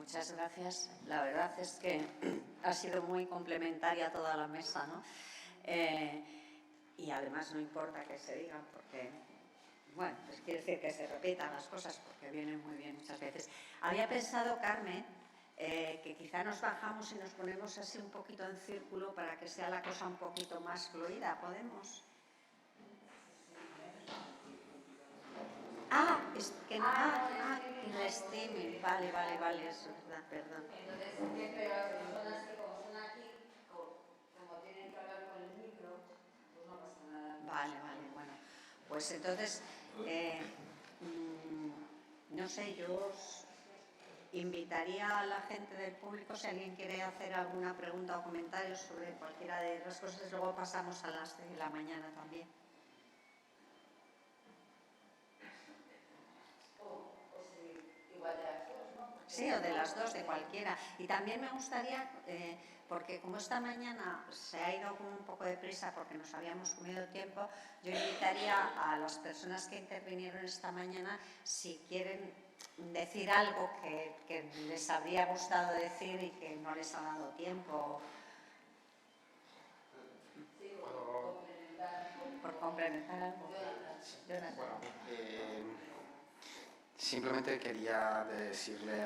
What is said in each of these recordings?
Muchas gracias. La verdad es que ha sido muy complementaria toda la mesa, ¿no? Y además no importa que se digan porque, bueno, pues quiere decir que se repitan las cosas porque vienen muy bien muchas veces. Había pensado, Carmen, que quizá nos bajamos y nos ponemos así un poquito en círculo para que sea la cosa un poquito más fluida. ¿Podemos? Es que en streaming. Vale, eso es verdad, perdón. Entonces, pero las personas que como son aquí, como tienen que hablar con el micro, pues no pasa nada. Vale, bueno. Pues entonces, no sé, yo os invitaría a la gente del público, si alguien quiere hacer alguna pregunta o comentario sobre cualquiera de las cosas, luego pasamos a las de la mañana también. Igual de las dos, ¿no? Sí, o de las dos, de cualquiera. Y también me gustaría, porque como esta mañana se ha ido con un poco de prisa porque nos habíamos comido tiempo, yo invitaría a las personas que intervinieron esta mañana, si quieren decir algo que les habría gustado decir y que no les ha dado tiempo. Sí, por complementar algo. Jonathan. Bueno, simplemente quería decirle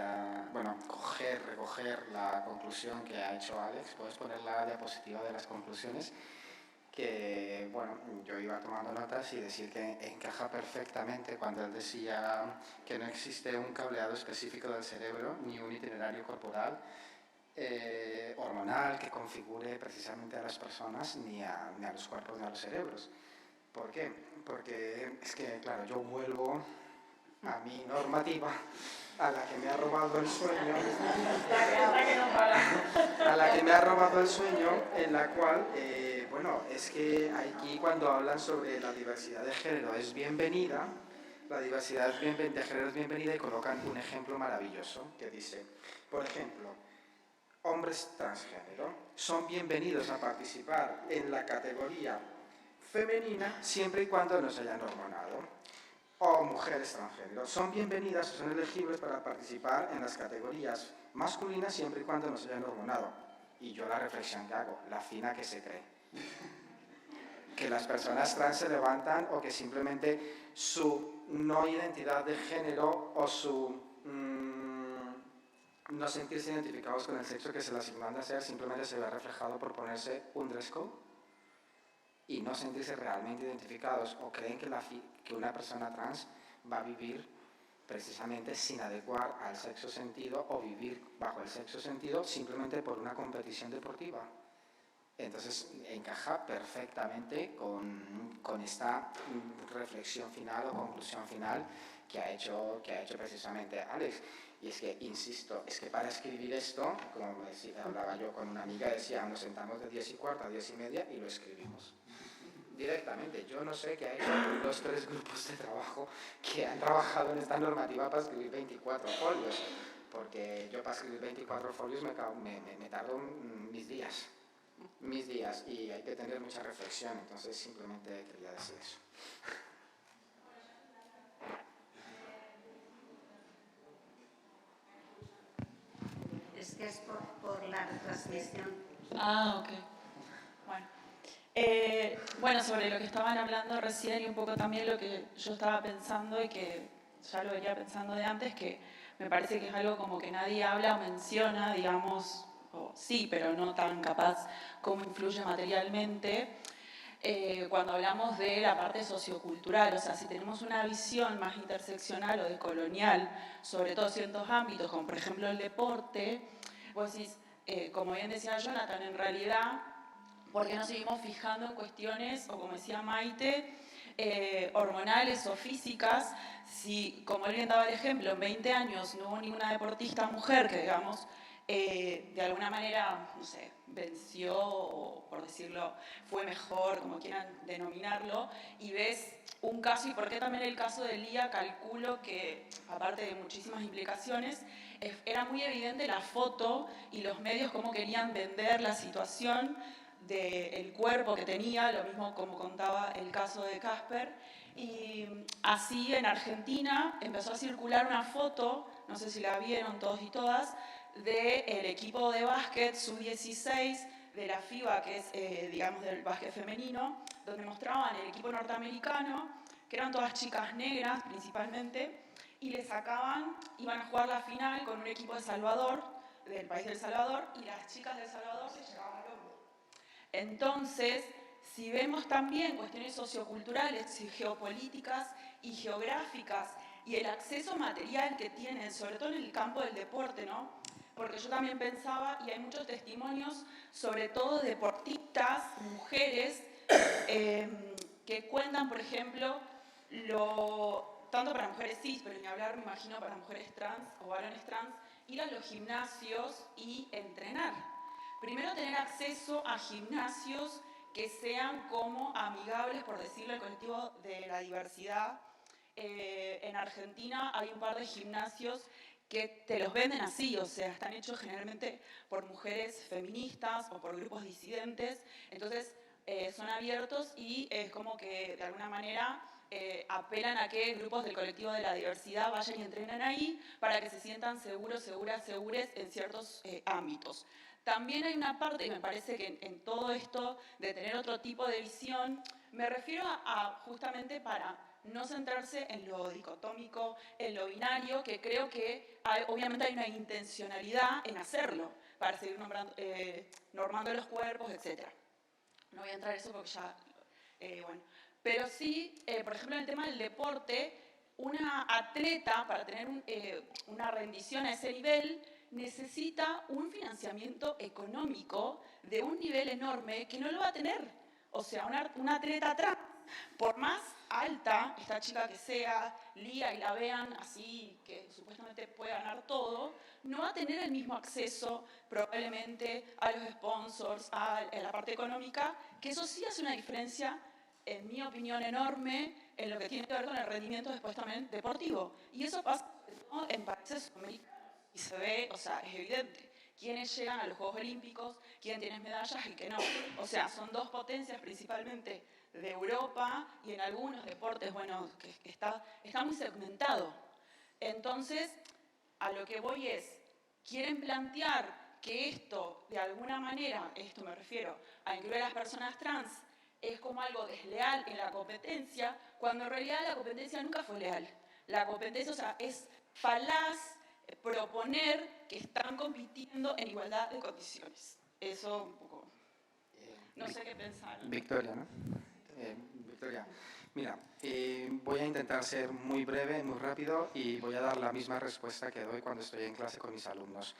recoger la conclusión que ha hecho Alex. Puedes poner la diapositiva de las conclusiones, que bueno, yo iba tomando notas y decir que encaja perfectamente cuando él decía que no existe un cableado específico del cerebro ni un itinerario corporal hormonal que configure precisamente a las personas ni a los cuerpos ni a los cerebros. ¿Por qué? Porque es que, claro, yo vuelvo a mi normativa, a la que me ha robado el sueño, en la cual, es que aquí cuando hablan sobre la diversidad de género es bienvenida, la diversidad de género es bienvenida y colocan un ejemplo maravilloso que dice, por ejemplo, hombres transgénero son bienvenidos a participar en la categoría femenina siempre y cuando no se hayan hormonado. O mujeres transgénero son bienvenidas o son elegibles para participar en las categorías masculinas siempre y cuando no se hayan hormonado. Y yo la reflexión que hago, la fina que se cree. Que las personas trans se levantan o que simplemente su no identidad de género o su no sentirse identificados con el sexo que se les asignan a ser simplemente se ve reflejado por ponerse un dress code y no sentirse realmente identificados o creen que una persona trans va a vivir precisamente sin adecuar al sexo sentido o vivir bajo el sexo sentido simplemente por una competición deportiva. Entonces encaja perfectamente con esta reflexión final o conclusión final que ha hecho precisamente Alex. Y es que, insisto, es que para escribir esto, como hablaba yo con una amiga, decía, nos sentamos de 10:15 a 10:30 y lo escribimos. Directamente, yo no sé qué ha hecho los 3 grupos de trabajo que han trabajado en esta normativa para escribir 24 folios, porque yo para escribir 24 folios me tardo mis días y hay que tener mucha reflexión, entonces simplemente quería decir eso. Es que es por la retransmisión. Ok. Bueno, sobre lo que estaban hablando recién y un poco también lo que yo estaba pensando y que ya lo venía pensando de antes, que me parece que es algo como que nadie habla o menciona, digamos, o sí, pero no tan capaz cómo influye materialmente. Cuando hablamos de la parte sociocultural, o sea, si tenemos una visión más interseccional o decolonial sobre todos ciertos ámbitos, como por ejemplo el deporte, vos decís, como bien decía Jonathan, en realidad, ¿por qué no seguimos fijando en cuestiones, o como decía Maite, hormonales o físicas? Si, como él bien daba el ejemplo, en 20 años no hubo ninguna deportista mujer que, digamos, de alguna manera, no sé, venció o, por decirlo, fue mejor, como quieran denominarlo, y ves un caso, y por qué también el caso de Lía, calculo que, aparte de muchísimas implicaciones, era muy evidente la foto y los medios cómo querían vender la situación del cuerpo que tenía, lo mismo como contaba el caso de Casper, y así en Argentina empezó a circular una foto, no sé si la vieron todos y todas, del equipo de básquet sub-16 de la FIBA, que es, digamos, del básquet femenino, donde mostraban el equipo norteamericano, que eran todas chicas negras principalmente, y le sacaban, iban a jugar la final con un equipo de Salvador, del país del Salvador, y las chicas del Salvador se llevaban al hombro. Entonces, si vemos también cuestiones socioculturales, geopolíticas y geográficas, y el acceso material que tienen, sobre todo en el campo del deporte, ¿no? Porque yo también pensaba, y hay muchos testimonios, sobre todo de deportistas, mujeres, que cuentan, por ejemplo, tanto para mujeres cis, pero ni hablar, me imagino, para mujeres trans o varones trans, ir a los gimnasios y entrenar. Primero, tener acceso a gimnasios que sean como amigables, por decirlo, al colectivo de la diversidad. En Argentina hay un par de gimnasios que te los venden así, o sea, están hechos generalmente por mujeres feministas o por grupos disidentes, entonces son abiertos y es como que de alguna manera apelan a que grupos del colectivo de la diversidad vayan y entrenen ahí para que se sientan seguros, seguras, segures en ciertos ámbitos. También hay una parte, y me parece que en todo esto de tener otro tipo de visión, me refiero a justamente para no centrarse en lo dicotómico, en lo binario, que creo que obviamente hay una intencionalidad en hacerlo, para seguir normando los cuerpos, etc. No voy a entrar en eso porque ya, bueno. Pero sí, por ejemplo, en el tema del deporte, una atleta, para tener una rendición a ese nivel, necesita un financiamiento económico de un nivel enorme que no lo va a tener. O sea, una atleta trans, por más alta esta chica que sea, Lía, y la vean así, que supuestamente puede ganar todo, no va a tener el mismo acceso probablemente a los sponsors, a la parte económica, que eso sí hace una diferencia, en mi opinión, enorme en lo que tiene que ver con el rendimiento después también deportivo. Y eso pasa en países sudamericanos y se ve, o sea, es evidente. Quiénes llegan a los Juegos Olímpicos, quién tiene medallas y qué no. O sea, son dos potencias principalmente de Europa y en algunos deportes, bueno, que está muy segmentado. Entonces, a lo que voy es, quieren plantear que esto, de alguna manera, esto me refiero a incluir a las personas trans, es como algo desleal en la competencia, cuando en realidad la competencia nunca fue leal. La competencia, o sea, es falaz proponer que están compitiendo en igualdad de condiciones. Eso un poco, no sé qué pensar. Victoria, ¿no? Victoria, mira, voy a intentar ser muy breve, muy rápido y voy a dar la misma respuesta que doy cuando estoy en clase con mis alumnos.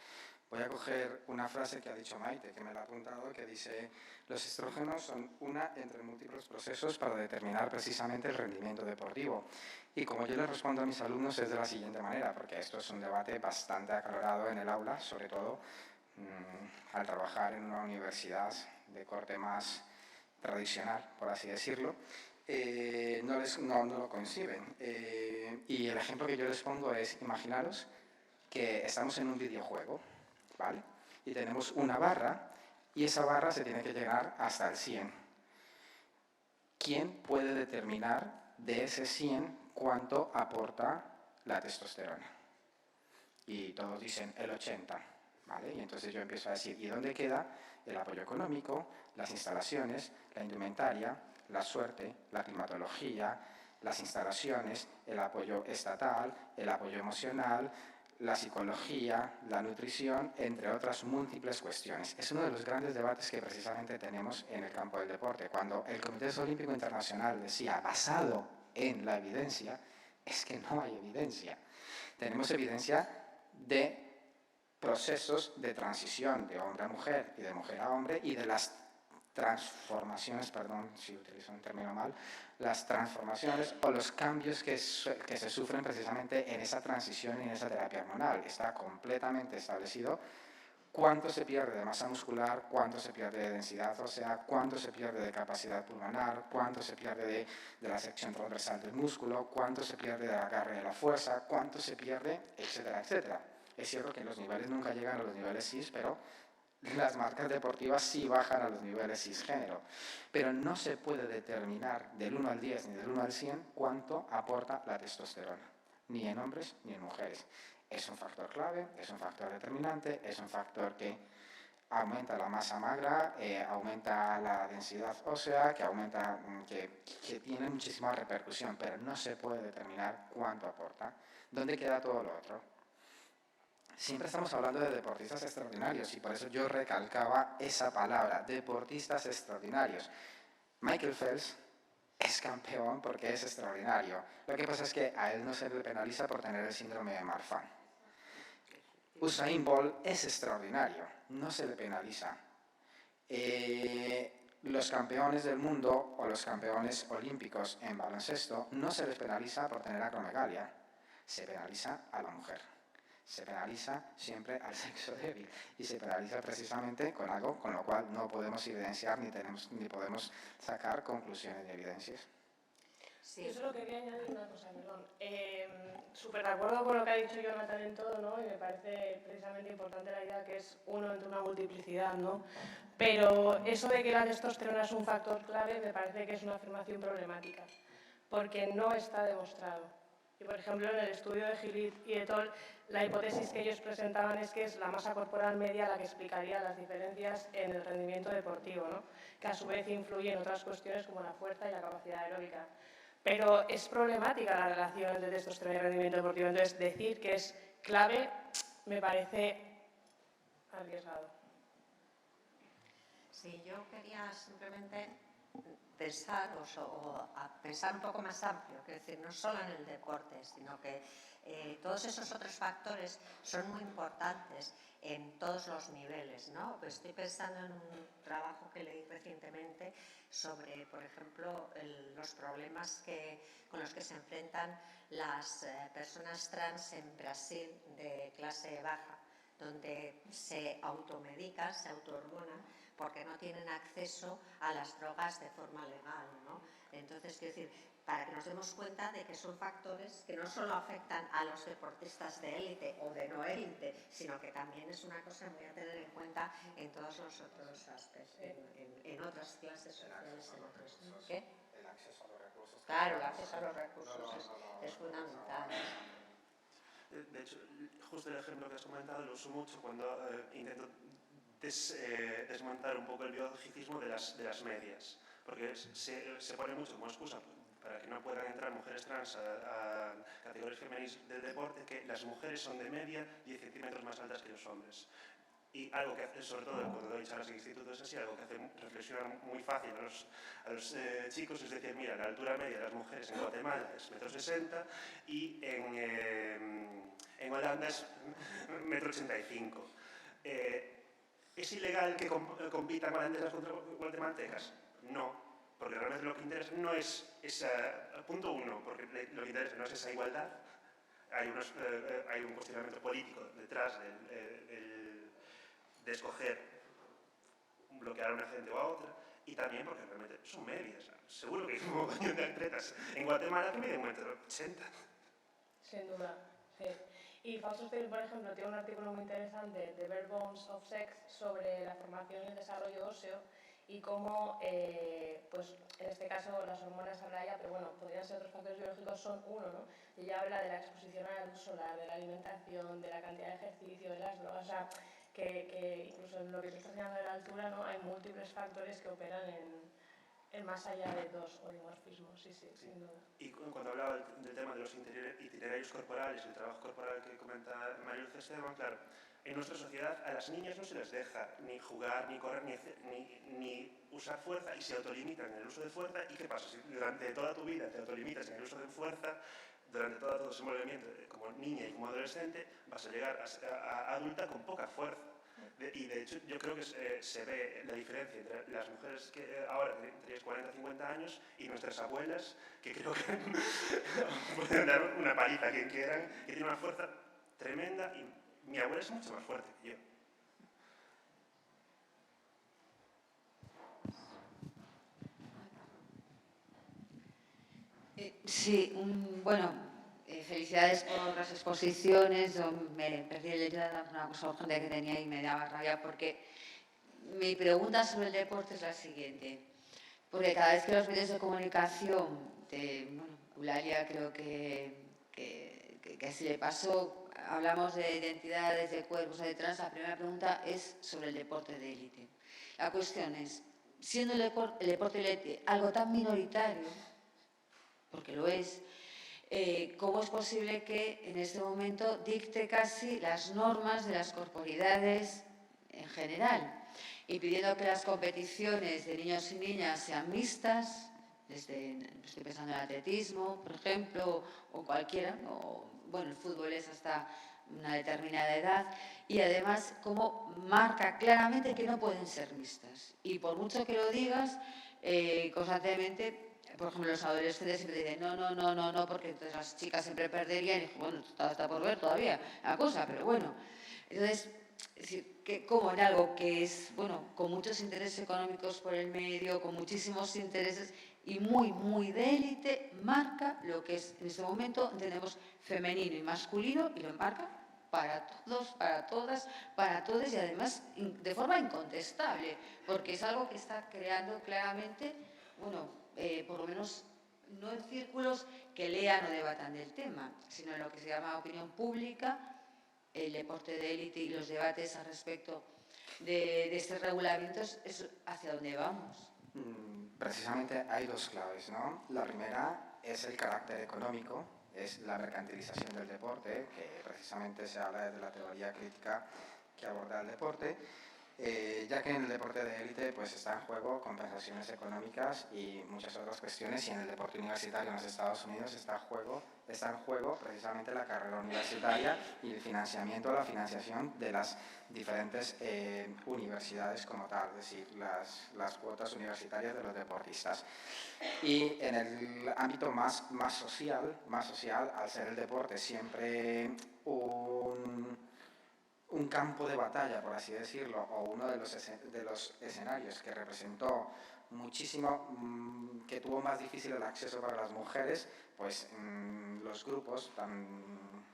Voy a coger una frase que ha dicho Maite, que me la ha apuntado, que dice: los estrógenos son una entre múltiples procesos para determinar precisamente el rendimiento deportivo. Y como yo le respondo a mis alumnos es de la siguiente manera, porque esto es un debate bastante acalorado en el aula, sobre todo al trabajar en una universidad de corte más tradicional, por así decirlo, no lo conciben. Y el ejemplo que yo les pongo es: imaginaros que estamos en un videojuego, ¿vale? Y tenemos una barra y esa barra se tiene que llegar hasta el 100. ¿Quién puede determinar de ese 100 cuánto aporta la testosterona? Y todos dicen el 80, ¿vale? Y entonces yo empiezo a decir: ¿y dónde queda el apoyo económico, las instalaciones, la indumentaria, la suerte, la climatología, las instalaciones, el apoyo estatal, el apoyo emocional, la psicología, la nutrición, entre otras múltiples cuestiones? Es uno de los grandes debates que precisamente tenemos en el campo del deporte. Cuando el Comité Olímpico Internacional decía basado en la evidencia, es que no hay evidencia. Tenemos evidencia de procesos de transición de hombre a mujer y de mujer a hombre y de las transformaciones, perdón si utilizo un término mal, las transformaciones o los cambios que se sufren precisamente en esa transición y en esa terapia hormonal. Está completamente establecido cuánto se pierde de masa muscular, cuánto se pierde de densidad ósea, cuánto se pierde de capacidad pulmonar, cuánto se pierde de la sección transversal del músculo, cuánto se pierde del agarre de la fuerza, cuánto se pierde, etcétera, etcétera. Es cierto que los niveles nunca llegan a los niveles cis, pero las marcas deportivas sí bajan a los niveles cisgénero. Pero no se puede determinar del 1 al 10 ni del 1 al 100 cuánto aporta la testosterona, ni en hombres ni en mujeres. es un factor clave, es un factor determinante, es un factor que aumenta la masa magra, aumenta la densidad ósea, que tiene muchísima repercusión, pero no se puede determinar cuánto aporta. ¿Dónde queda todo lo otro? Siempre estamos hablando de deportistas extraordinarios y por eso yo recalcaba esa palabra, deportistas extraordinarios. Michael Phelps es campeón porque es extraordinario. Lo que pasa es que a él no se le penaliza por tener el síndrome de Marfan. Usain Bolt es extraordinario, no se le penaliza. Los campeones del mundo o los campeones olímpicos en baloncesto no se les penaliza por tener acromegalia, se penaliza a la mujer. Se penaliza siempre al sexo débil y se penaliza precisamente con algo con lo cual no podemos evidenciar ni podemos sacar conclusiones de evidencias. Sí. Yo solo quería añadir una cosa, perdón. Súper de acuerdo con lo que ha dicho Jonathan en todo, ¿no? Y me parece precisamente importante la idea que es uno entre una multiplicidad, ¿no? Pero eso de que la testosterona es un factor clave me parece que es una afirmación problemática, porque no está demostrado. Y, por ejemplo, en el estudio de Gillit y et al, la hipótesis que ellos presentaban es que es la masa corporal media la que explicaría las diferencias en el rendimiento deportivo, ¿no? Que a su vez influye en otras cuestiones como la fuerza y la capacidad aeróbica. Pero es problemática la relación entre testosterona y rendimiento deportivo. Entonces, decir que es clave me parece arriesgado. Sí, yo quería simplemente pensar pensar un poco más amplio, es decir, no solo en el deporte, sino que todos esos otros factores son muy importantes en todos los niveles, ¿no? Pues estoy pensando en un trabajo que leí recientemente sobre, por ejemplo, los problemas con los que se enfrentan las personas trans en Brasil de clase baja, donde se automedican, se autohormonan, porque no tienen acceso a las drogas de forma legal, ¿no? Entonces, quiero decir, para que nos demos cuenta de que son factores que no solo afectan a los deportistas de élite o de no élite, sino que también es una cosa muy a tener en cuenta en todos los otros aspectos, en otras clases sociales, en otros. ¿Qué? El acceso a los recursos. Claro, el acceso a los recursos es fundamental. De hecho, justo el ejemplo que has comentado lo uso mucho cuando intento desmontar un poco el biologicismo de las medias, porque se pone mucho como excusa para que no puedan entrar mujeres trans a categorías femeninas del deporte, que las mujeres son de media 10 centímetros más altas que los hombres. Y algo que hace, sobre todo cuando doy charlas en institutos así, algo que hace reflexionar muy fácil a los chicos es decir, mira, la altura media de las mujeres en Guatemala es 1,60 m y en Holanda es 1,85 m. ¿Es ilegal que compitan holandesas contra guatemaltecas? No, porque realmente lo que interesa no es punto uno, porque lo que interesa no es esa igualdad. Hay un cuestionamiento político detrás de escoger bloquear a una gente o a otra, y también porque realmente son medias. Seguro que hay un montón de atletas en Guatemala que miden 1,80 m. Sin duda, sí. Y Fausto Steele, por ejemplo, tiene un artículo muy interesante de Bare Bones of Sex sobre la formación y el desarrollo óseo y cómo, pues en este caso las hormonas habla ella, pero bueno, podrían ser otros factores biológicos, son uno, ¿no? Y ella habla de la exposición a la luz solar, de la alimentación, de la cantidad de ejercicio, de las drogas, o sea, que incluso en lo que tú estás hablando de la altura, ¿no? Hay múltiples factores que operan en más allá de dos olimorfismos, sí, sin duda. Y cuando hablaba del tema de los itinerarios corporales, el trabajo corporal que comenta María Luz Esteban, claro, en nuestra sociedad a las niñas no se les deja ni jugar, ni correr, ni usar fuerza y se autolimitan en el uso de fuerza. ¿Y qué pasa? Si durante toda tu vida te autolimitas en el uso de fuerza, durante todo tu desenvolvimiento como niña y como adolescente, vas a llegar a adulta con poca fuerza. Y de hecho yo creo que se ve la diferencia entre las mujeres que ahora tenéis 40, 50 años y nuestras abuelas, que creo que pueden dar una paliza a quien quieran, que tienen una fuerza tremenda, y mi abuela es mucho más fuerte que yo. Sí, bueno, felicidades por las exposiciones. Yo me perdí el hecho de una cosa urgente que tenía y me daba rabia porque mi pregunta sobre el deporte es la siguiente. Porque cada vez que los medios de comunicación, Eulalia creo que se le pasó hablamos de identidades, de cuerpos, de trans, la primera pregunta es sobre el deporte de élite. La cuestión es, siendo el deporte de élite algo tan minoritario, porque lo es, ¿cómo es posible que en este momento dicte casi las normas de las corporidades en general? Y pidiendo que las competiciones de niños y niñas sean mixtas, estoy pensando en el atletismo, por ejemplo, o cualquiera, bueno, el fútbol es hasta una determinada edad, y además cómo marca claramente que no pueden ser mixtas. Y por mucho que lo digas, constantemente, por ejemplo, los adolescentes siempre dicen no, porque entonces las chicas siempre perderían, y bueno, está por ver todavía la cosa, pero bueno. Entonces, es decir, que como en algo que es, bueno, con muchos intereses económicos por el medio, con muchísimos intereses y muy de élite, marca lo que es en este momento, entendemos, femenino y masculino, y lo marca para todos, para todas, para todos, y además de forma incontestable, porque es algo que está creando claramente, bueno, por lo menos no en círculos que lean o debatan del tema, sino en lo que se llama opinión pública, el deporte de élite y los debates al respecto de estos regulamientos, es hacia dónde vamos. Precisamente hay dos claves, ¿no? La primera es el carácter económico, es la mercantilización del deporte, que precisamente se habla desde la teoría crítica que aborda el deporte, ya que en el deporte de élite pues está en juego compensaciones económicas y muchas otras cuestiones, y en el deporte universitario en los Estados Unidos está en juego precisamente la carrera universitaria y el financiamiento, la financiación de las diferentes universidades como tal, es decir, las cuotas universitarias de los deportistas. Y en el ámbito más social, al ser el deporte siempre un campo de batalla, por así decirlo, o uno de los escenarios que representó muchísimo, que tuvo más difícil el acceso para las mujeres, pues los grupos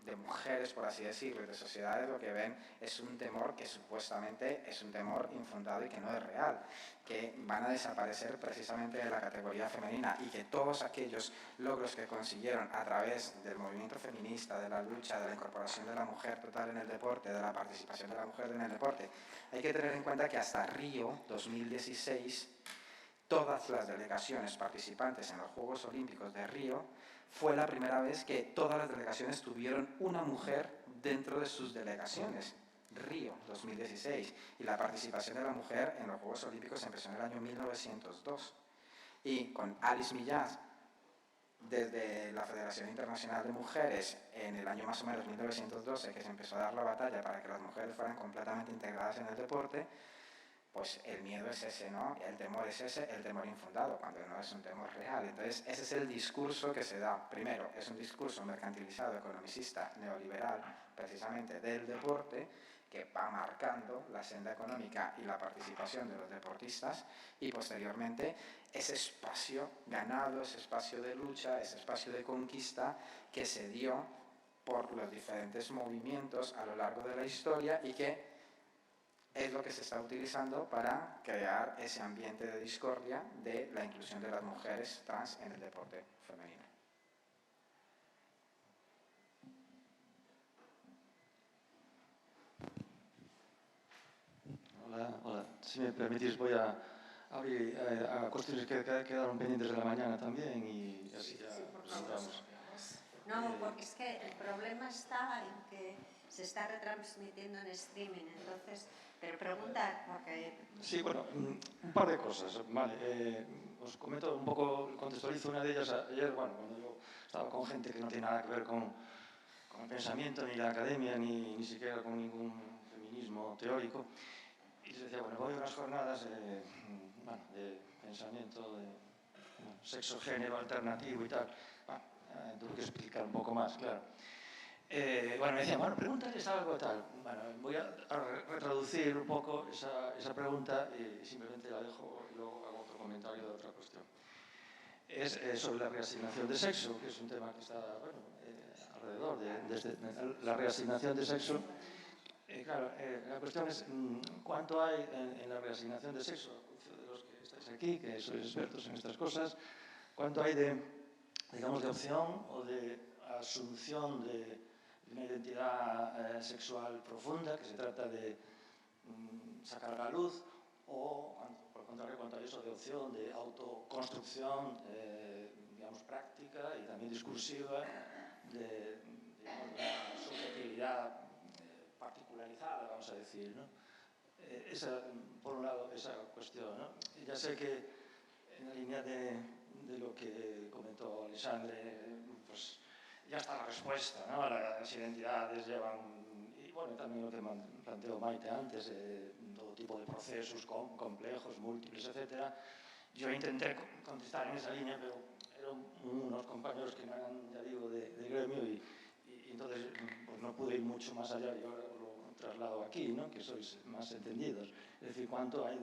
de mujeres, por así decirlo, y de sociedades, lo que ven es un temor que supuestamente es un temor infundado y que no es real, que van a desaparecer precisamente de la categoría femenina, y que todos aquellos logros que consiguieron a través del movimiento feminista, de la lucha, de la incorporación de la mujer total en el deporte, de la participación de la mujer en el deporte, hay que tener en cuenta que hasta Río 2016 todas las delegaciones participantes en los Juegos Olímpicos de Río, fue la primera vez que todas las delegaciones tuvieron una mujer dentro de sus delegaciones. Río 2016, y la participación de la mujer en los Juegos Olímpicos empezó en el año 1902, y con Alice Millás desde la Federación Internacional de Mujeres en el año más o menos 1912, que se empezó a dar la batalla para que las mujeres fueran completamente integradas en el deporte, pues el miedo es ese, ¿no? El temor es ese, el temor infundado, cuando no es un temor real. Entonces, ese es el discurso que se da. Primero, es un discurso mercantilizado, economicista, neoliberal, precisamente del deporte, que va marcando la senda económica y la participación de los deportistas, y posteriormente ese espacio ganado, ese espacio de lucha, ese espacio de conquista que se dio por los diferentes movimientos a lo largo de la historia, y que es lo que se está utilizando para crear ese ambiente de discordia de la inclusión de las mujeres trans en el deporte femenino. Hola. Si me permitís, voy a abrir a cuestiones que quedaron pendientes de la mañana también, y así ya entramos. No, porque es que el problema está en que se está retransmitiendo en streaming, entonces, pero pregunta, porque... Sí, bueno, un par de cosas, vale. Os comento un poco, contextualizo una de ellas ayer, bueno, cuando yo estaba con gente que no tiene nada que ver con el pensamiento, ni la academia, ni siquiera con ningún feminismo teórico, y les decía, bueno, voy a unas jornadas de pensamiento, de sexo, género alternativo y tal. Tuve que explicar un poco más, claro. Bueno, me decían, bueno, pregúntales algo tal. Bueno, voy a retraducir un poco esa pregunta, y simplemente la dejo y luego hago otro comentario de otra cuestión. Es sobre la reasignación de sexo, que es un tema que está, bueno, alrededor de la reasignación de sexo. Claro, la cuestión es cuánto hay en la reasignación de sexo, de los que estáis aquí, que sois expertos en estas cosas, cuánto hay de, digamos, de opción o de asunción de una identidad sexual profunda que se trata de sacar a la luz, o por el contrario, cuando hay eso de opción, de autoconstrucción, digamos, práctica y también discursiva, de una subjetividad particularizada, vamos a decir, ¿no? Esa, por un lado, esa cuestión, ¿no? Y ya sé que en la línea de lo que comentó Alexandre, pues ya está la respuesta, ¿no? Las identidades llevan, y bueno, también lo que planteó Maite antes, todo tipo de procesos complejos, múltiples, etc. Yo intenté contestar en esa línea, pero eran unos compañeros que no eran, ya digo, de gremio, y entonces pues no pude ir mucho más allá. Yo lo traslado aquí, ¿no? Que sois más entendidos. Es decir, cuánto hay,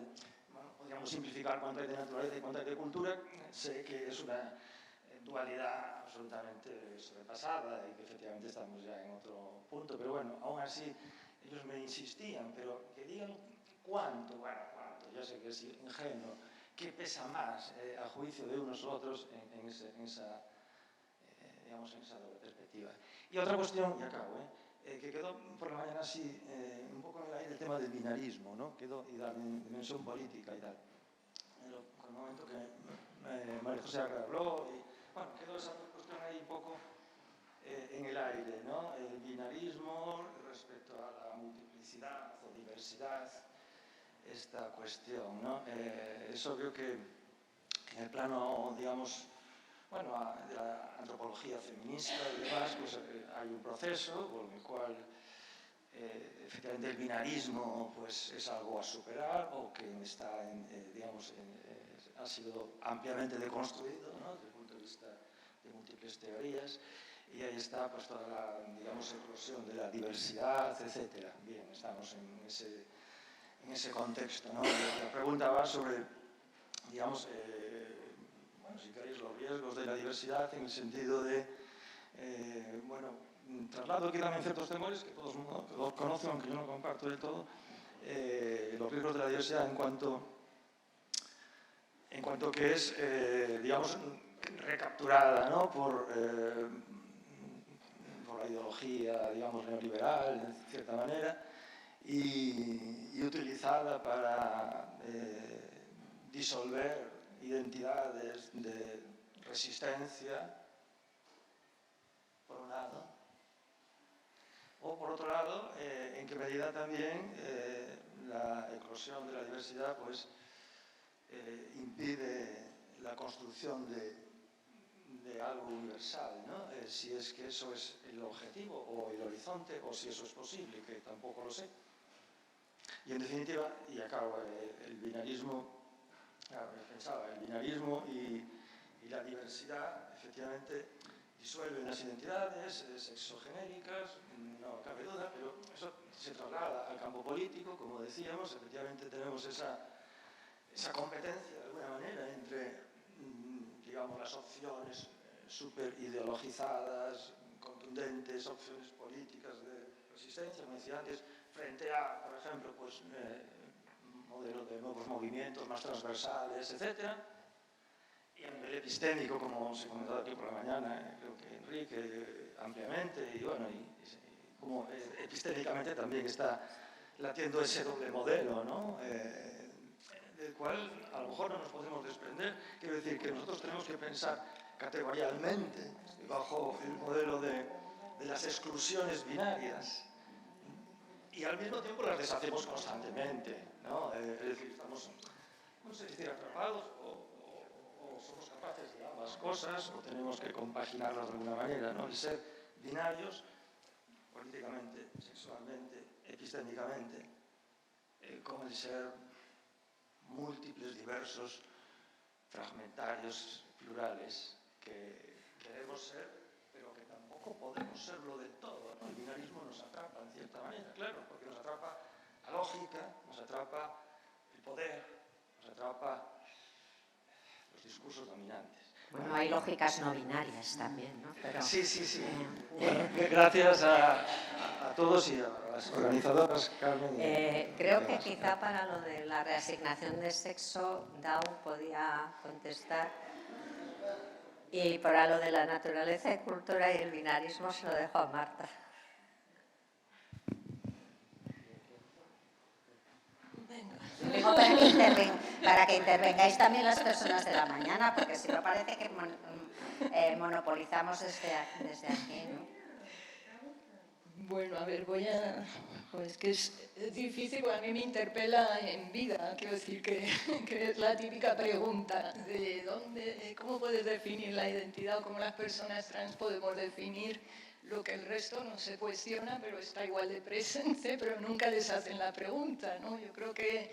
bueno, podríamos simplificar cuánto hay de naturaleza y cuánto hay de cultura. Sé que es una dualidad absolutamente sobrepasada y que efectivamente estamos ya en otro punto, pero bueno, aún así ellos me insistían, pero que digan cuánto, bueno, cuánto, ya sé que es ingenuo, qué pesa más a juicio de unos u otros en esa, digamos, en esa doble perspectiva. Y otra cuestión, y acabo, que quedó por la mañana así, un poco en el aire, el tema del binarismo, ¿no? Quedó, y la dimensión política y tal. En el momento que María José habló, y bueno, quedó esa cuestión ahí un poco en el aire, ¿no? El binarismo respecto a la multiplicidad o diversidad, esta cuestión, ¿no? Es obvio que en el plano, digamos, bueno, de la antropología feminista y demás, pues hay un proceso por el cual efectivamente el binarismo pues, es algo a superar, o que está, digamos, ha sido ampliamente deconstruido, ¿no? Desde el punto de vista de múltiples teorías, y ahí está pues, toda la, digamos, eclosión de la diversidad, etc. Bien, estamos en ese contexto, ¿no? La pregunta va sobre, digamos, bueno, si queréis, los riesgos de la diversidad en el sentido de, bueno, traslado aquí también ciertos temores que todos conocen, aunque yo no comparto del todo, los riesgos de la diversidad en cuanto que es, digamos, recapturada, ¿no? por la ideología, digamos, neoliberal, de cierta manera, y utilizada para disolver identidades de resistencia, por un lado, o por otro lado, en qué medida también la eclosión de la diversidad pues, impide la construcción de algo universal, ¿no? Si es que eso es el objetivo o el horizonte, o si eso es posible, que tampoco lo sé. Y en definitiva, y acabo, el binarismo, claro, pensaba, el binarismo y la diversidad efectivamente disuelven las identidades sexogenéricas, no cabe duda, pero eso se traslada al campo político, como decíamos, efectivamente tenemos esa competencia de alguna manera entre, digamos, las opciones súper ideologizadas, contundentes, opciones políticas de resistencia, como decía antes, frente a, por ejemplo, pues, modelos de nuevos movimientos más transversales, etc. Y a nivel epistémico, como se comentó aquí por la mañana, creo que Enrique ampliamente, y bueno, y como epistémicamente también está latiendo ese doble modelo, ¿no? Del cual a lo mejor no nos podemos desprender. Quiero decir que nosotros tenemos que pensar categorialmente bajo el modelo de las exclusiones binarias, y al mismo tiempo las deshacemos constantemente, ¿no? Es decir, estamos, no sé si atrapados o somos capaces de ambas cosas, o tenemos que compaginarlas de alguna manera, ¿no? El ser binarios, políticamente, sexualmente, epistémicamente, como el ser múltiples, diversos, fragmentarios, plurales, que queremos ser, pero que tampoco podemos serlo del todo, ¿no? El binarismo nos atrapa en cierta manera, claro, porque nos atrapa la lógica, nos atrapa el poder, nos atrapa los discursos dominantes. Bueno, hay lógicas no binarias también, ¿no? Pero, sí. Bueno, gracias a todos y a las organizadoras, Carmen. Creo que quizá para lo de la reasignación de sexo, Dau podía contestar. Y para lo de la naturaleza y cultura y el binarismo se lo dejo a Marta. que intervengáis también las personas de la mañana, porque si no parece que monopolizamos desde aquí, ¿no? Bueno, a ver, es que es difícil porque a mí me interpela en vida. Quiero decir que es la típica pregunta de cómo puedes definir la identidad o cómo las personas trans podemos definir lo que el resto no se cuestiona, pero está igual de presente, pero nunca les hacen la pregunta, ¿no? Yo creo que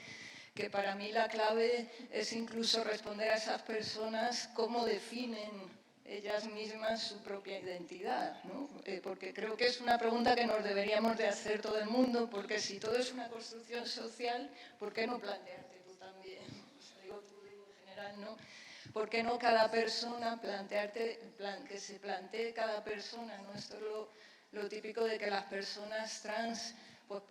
para mí la clave es incluso responder a esas personas cómo definen ellas mismas su propia identidad, ¿no? Porque creo que es una pregunta que nos deberíamos de hacer todo el mundo, porque si todo es una construcción social, ¿por qué no plantearte tú también? O sea, digo tú en general, ¿no? ¿Por qué no cada persona que se plantee cada persona, ¿no? Esto es lo típico de que las personas trans, pues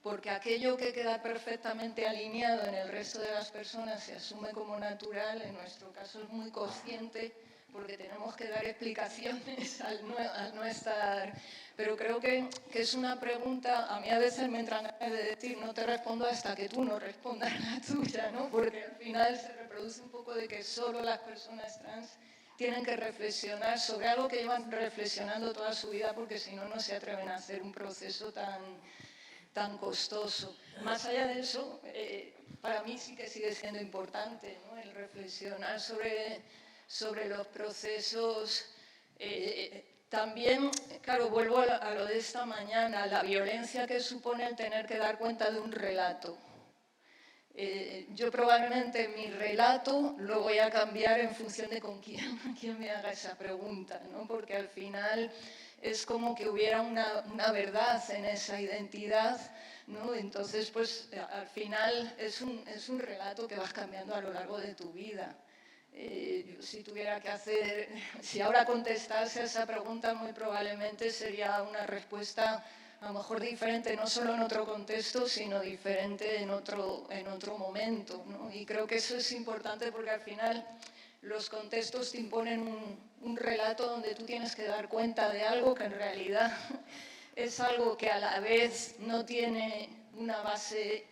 porque aquello que queda perfectamente alineado en el resto de las personas se asume como natural, en nuestro caso es muy consciente, porque tenemos que dar explicaciones al no estar. Pero creo que es una pregunta, a mí a veces me entran ganas de decir, no te respondo hasta que tú no respondas la tuya, ¿no? Porque al final se reproduce un poco de que solo las personas trans tienen que reflexionar sobre algo que llevan reflexionando toda su vida, porque si no, no se atreven a hacer un proceso tan costoso. Más allá de eso, para mí sí que sigue siendo importante, ¿no? El reflexionar sobre los procesos. También, claro, vuelvo a lo de esta mañana, la violencia que supone el tener que dar cuenta de un relato. Yo probablemente mi relato lo voy a cambiar en función de con quién me haga esa pregunta, ¿no? Porque al final es como que hubiera una verdad en esa identidad, ¿no? Entonces, pues al final es un relato que vas cambiando a lo largo de tu vida. Si ahora contestase a esa pregunta, muy probablemente sería una respuesta a lo mejor diferente, no solo en otro contexto, sino diferente en otro momento, ¿no? Y creo que eso es importante porque al final los contextos te imponen un relato donde tú tienes que dar cuenta de algo que en realidad es algo que a la vez no tiene una base,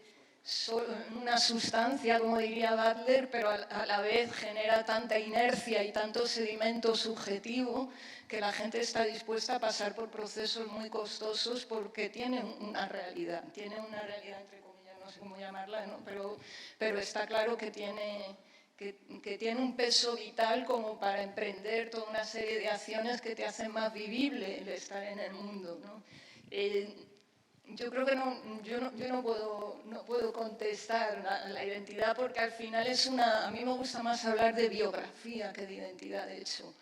una sustancia, como diría Butler, pero a la vez genera tanta inercia y tanto sedimento subjetivo que la gente está dispuesta a pasar por procesos muy costosos porque tienen una realidad entre comillas, no sé cómo llamarla, ¿no? Pero está claro que tiene un peso vital como para emprender toda una serie de acciones que te hacen más vivible el estar en el mundo, ¿no? Yo creo que yo no puedo contestar la identidad porque al final a mí me gusta más hablar de biografía que de identidad, de hecho,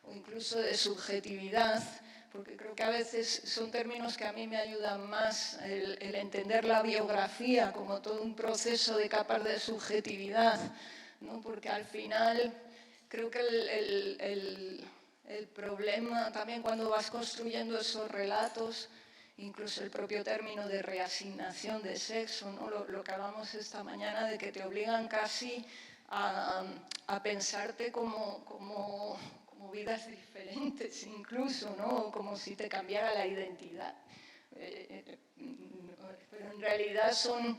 o incluso de subjetividad, porque creo que a veces son términos que a mí me ayudan más el entender la biografía como todo un proceso de capas de subjetividad, ¿no? Porque al final creo que el problema también cuando vas construyendo esos relatos, incluso el propio término de reasignación de sexo, ¿no? Lo que hablamos esta mañana de que te obligan casi a pensarte como vidas diferentes incluso, ¿no? Como si te cambiara la identidad. Pero en realidad son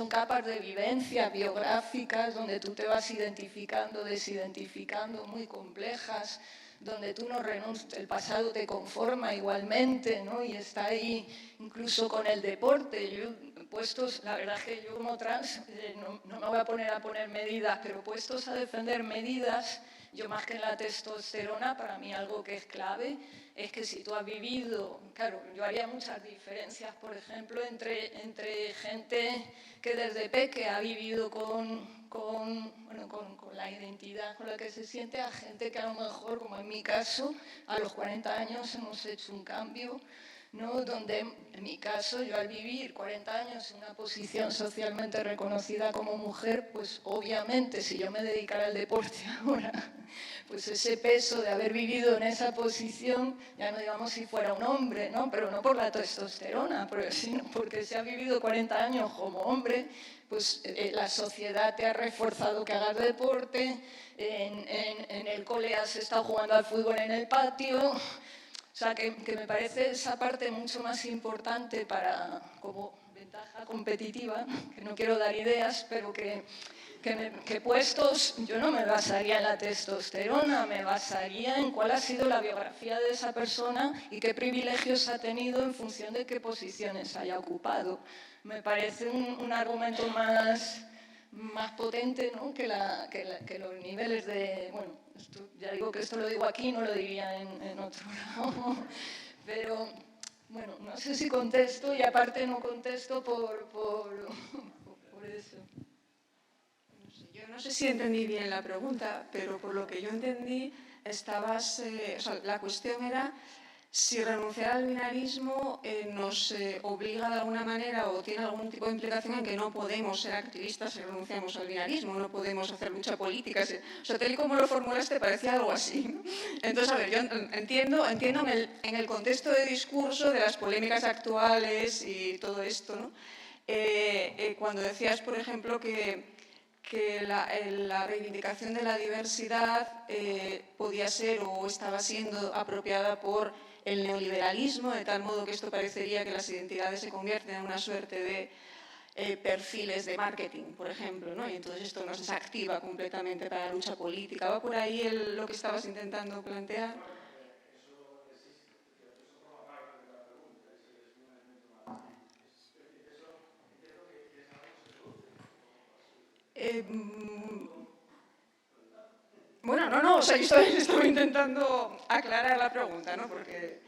capas de vivencia biográficas donde tú te vas identificando, desidentificando, muy complejas, donde tú no renuncias, el pasado te conforma igualmente, ¿no? Y está ahí incluso con el deporte. La verdad es que yo como trans no me voy a poner medidas, pero puestos a defender medidas, yo más que en la testosterona, para mí algo que es clave es que si tú has vivido, claro, yo haría muchas diferencias, por ejemplo, entre gente que desde peque ha vivido con la identidad con la que se siente, a gente que a lo mejor, como en mi caso, a los 40 años hemos hecho un cambio, ¿no? Donde en mi caso yo al vivir 40 años en una posición socialmente reconocida como mujer, pues obviamente si yo me dedicara al deporte ahora, pues ese peso de haber vivido en esa posición, ya no digamos si fuera un hombre, ¿no? Pero no por la testosterona, sino porque si has vivido 40 años como hombre, pues la sociedad te ha reforzado que hagas deporte, en el cole has estado jugando al fútbol en el patio. O sea, que me parece esa parte mucho más importante para, como ventaja competitiva, que no quiero dar ideas, pero que puestos, yo no me basaría en la testosterona, me basaría en cuál ha sido la biografía de esa persona y qué privilegios ha tenido en función de qué posiciones haya ocupado. Me parece un argumento más potente, ¿no? que los niveles de... Bueno, ya digo que esto lo digo aquí, no lo diría en otro lado, pero bueno, no sé si contesto y aparte no contesto por eso. Yo no sé si entendí bien la pregunta, pero por lo que yo entendí, la cuestión era si renunciar al binarismo nos obliga de alguna manera o tiene algún tipo de implicación en que no podemos ser activistas si renunciamos al binarismo, no podemos hacer lucha política. O sea, tal y como lo formulaste parecía algo así, ¿no? Entonces, a ver, yo entiendo en el contexto de discurso de las polémicas actuales y todo esto, ¿no? Cuando decías, por ejemplo, que la reivindicación de la diversidad podía ser o estaba siendo apropiada por el neoliberalismo, de tal modo que esto parecería que las identidades se convierten en una suerte de perfiles de marketing, por ejemplo, ¿no? Y entonces esto nos desactiva completamente para la lucha política. ¿Va por ahí lo que estabas intentando plantear? Bueno, no, o sea, yo estaba intentando aclarar la pregunta, ¿no? Porque,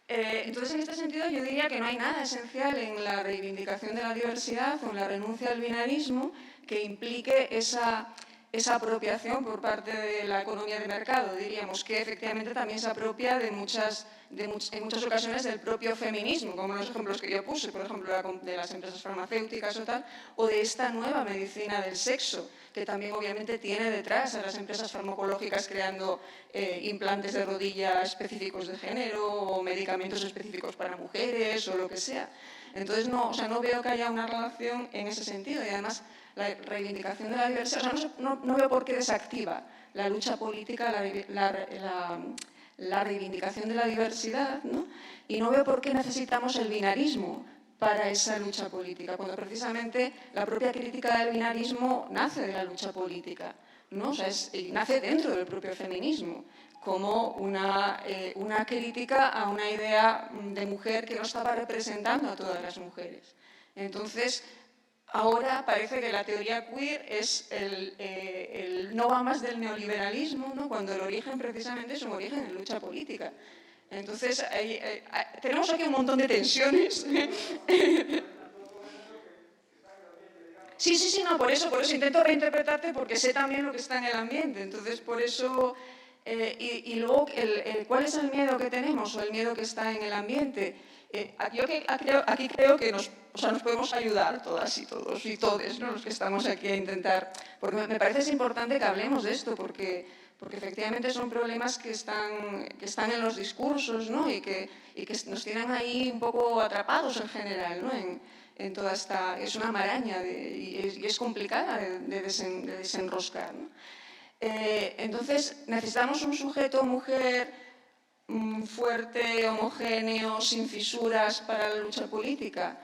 entonces, en este sentido, yo diría que no hay nada esencial en la reivindicación de la diversidad o en la renuncia al binarismo que implique esa apropiación por parte de la economía de mercado. Diríamos que efectivamente también se apropia en muchas ocasiones del propio feminismo, como los ejemplos que yo puse, por ejemplo, de las empresas farmacéuticas o tal, o de esta nueva medicina del sexo, que también obviamente tiene detrás a las empresas farmacológicas creando implantes de rodilla específicos de género o medicamentos específicos para mujeres o lo que sea. Entonces, no veo que haya una relación en ese sentido y además la reivindicación de la diversidad, no veo por qué desactiva la lucha política, la reivindicación de la diversidad, ¿no? Y no veo por qué necesitamos el binarismo para esa lucha política, cuando precisamente la propia crítica del binarismo nace de la lucha política, ¿no? O sea, nace dentro del propio feminismo, como una crítica a una idea de mujer que no estaba representando a todas las mujeres. Entonces, ahora parece que la teoría queer es no va más del neoliberalismo, ¿no? Cuando el origen precisamente es un origen en lucha política. Entonces, tenemos aquí un montón de tensiones. Sí, no, por eso intento reinterpretarte porque sé también lo que está en el ambiente. Entonces, por eso... y luego, ¿cuál es el miedo que tenemos o el miedo que está en el ambiente? Aquí creo que nos podemos ayudar todas y todos y todes, ¿no? Los que estamos aquí a intentar... Porque me parece importante que hablemos de esto, porque efectivamente son problemas que están en los discursos, ¿no? y que nos tienen ahí un poco atrapados en general, ¿no? En toda esta... Es una maraña y es complicada de desenroscar, ¿no? Entonces, necesitamos un sujeto mujer fuerte, homogéneo, sin fisuras para la lucha política.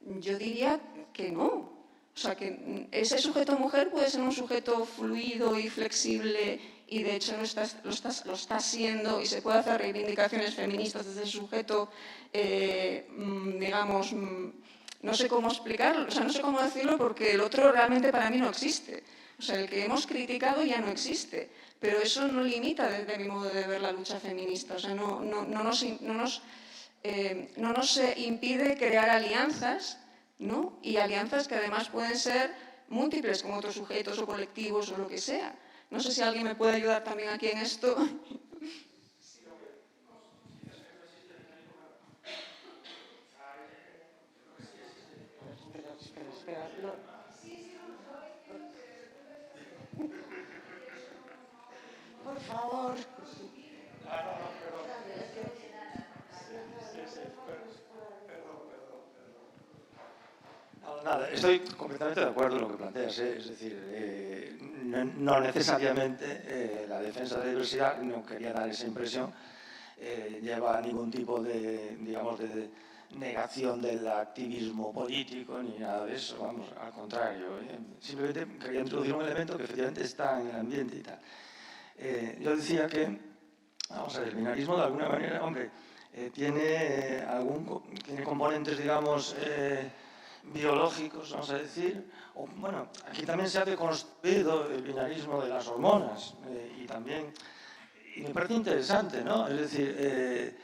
Yo diría que no. O sea, que ese sujeto mujer puede ser un sujeto fluido y flexible y de hecho lo está siendo y se puede hacer reivindicaciones feministas desde el sujeto, digamos, no sé cómo explicarlo, o sea, no sé cómo decirlo porque el otro realmente para mí no existe. O sea, el que hemos criticado ya no existe, pero eso no limita desde mi modo de ver la lucha feminista. O sea, no nos impide crear alianzas, ¿no? Y alianzas que además pueden ser múltiples con otros sujetos o colectivos o lo que sea. No sé si alguien me puede ayudar también aquí en esto. Espera. Por favor. Nada, estoy completamente de acuerdo en lo que planteas, ¿eh? Es decir, no necesariamente la defensa de la diversidad, no quería dar esa impresión, lleva ningún tipo de, digamos, de negación del activismo político ni nada de eso, vamos, al contrario. Simplemente quería introducir un elemento que efectivamente está en el ambiente y tal. Yo decía que, vamos a ver, el binarismo de alguna manera, hombre, tiene componentes, digamos, biológicos, vamos a decir, o, bueno, aquí también se ha deconstruido el binarismo de las hormonas y también, y me parece interesante, ¿no? Es decir,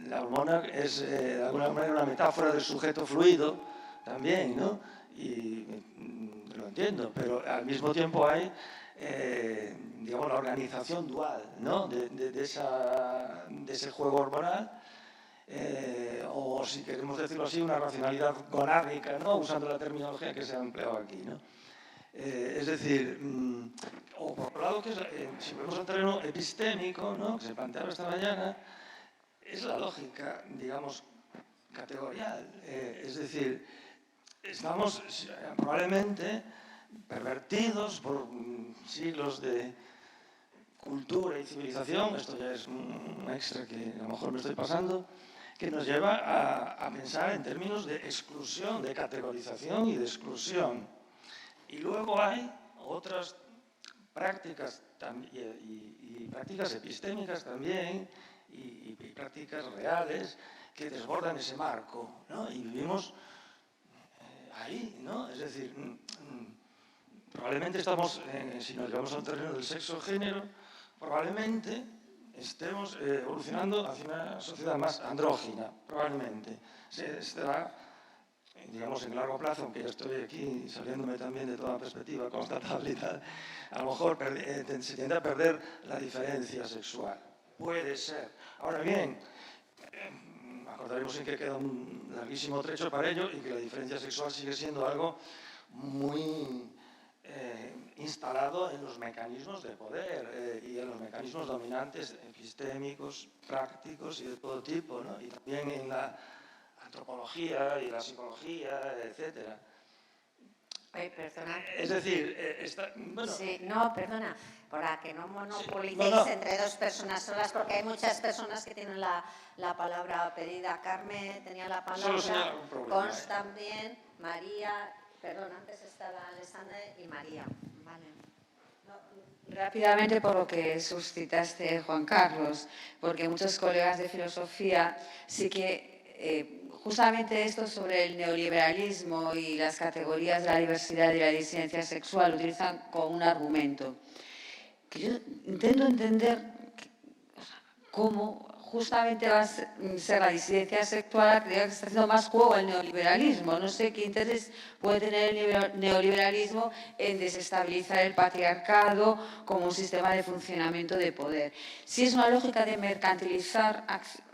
la hormona es de alguna manera una metáfora del sujeto fluido también, ¿no? Y lo entiendo, pero al mismo tiempo hay, digamos, la organización dual, ¿no? de ese juego hormonal, o si queremos decirlo así, una racionalidad gonárdica, ¿no? Usando la terminología que se ha empleado aquí, ¿no? Es decir, o por otro lado, si vemos el terreno epistémico, ¿no? Que se planteaba esta mañana, es la lógica, digamos, categorial. Es decir, estamos probablemente pervertidos por siglos de cultura y civilización, esto ya es un extra que a lo mejor me estoy pasando, que nos lleva a pensar en términos de exclusión, de categorización y de exclusión. Y luego hay otras prácticas y prácticas epistémicas también y prácticas reales que desbordan ese marco, ¿no? Y vivimos ahí, ¿no? Es decir, probablemente estamos, si nos llevamos al terreno del sexo-género, probablemente estemos evolucionando hacia una sociedad más andrógina, probablemente. Se estará, digamos, en largo plazo, aunque ya estoy aquí saliéndome también de toda perspectiva constatable y tal, a lo mejor se tiende a perder la diferencia sexual. Puede ser. Ahora bien, acordaremos en que queda un larguísimo trecho para ello y que la diferencia sexual sigue siendo algo muy instalado en los mecanismos de poder y en los mecanismos dominantes epistémicos, prácticos y de todo tipo, ¿no? Y también en la antropología y la psicología, etcétera. Oye, perdona. Es decir, bueno... Sí, no, perdona, para que no monopolicéis entre dos personas solas, porque hay muchas personas que tienen la palabra pedida. Carmen tenía la palabra, Cons también, María, perdón, antes estaba Alessandra y María. Vale. Rápidamente por lo que suscitaste, Juan Carlos, porque muchos colegas de filosofía sí que justamente esto sobre el neoliberalismo y las categorías de la diversidad y la disidencia sexual lo utilizan como un argumento. Que yo intento entender cómo justamente va a ser la disidencia sexual que está haciendo más juego al neoliberalismo. No sé qué interés puede tener el neoliberalismo en desestabilizar el patriarcado como un sistema de funcionamiento de poder. Si es una lógica de mercantilizar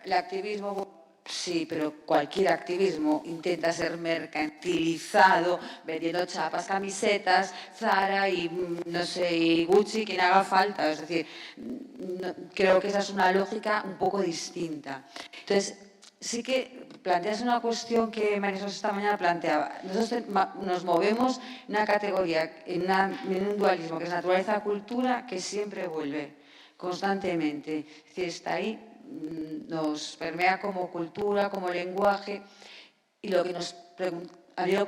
el activismo, sí, pero cualquier activismo intenta ser mercantilizado vendiendo chapas, camisetas, Zara y, no sé, y Gucci, quien haga falta. Es decir, creo que esa es una lógica un poco distinta. Entonces, sí que planteas una cuestión que María Jesús esta mañana planteaba. Nosotros nos movemos en una categoría, en un dualismo que es naturaleza-cultura, que siempre vuelve constantemente. Es decir, está ahí, nos permea como cultura, como lenguaje, y lo que nos pregunta,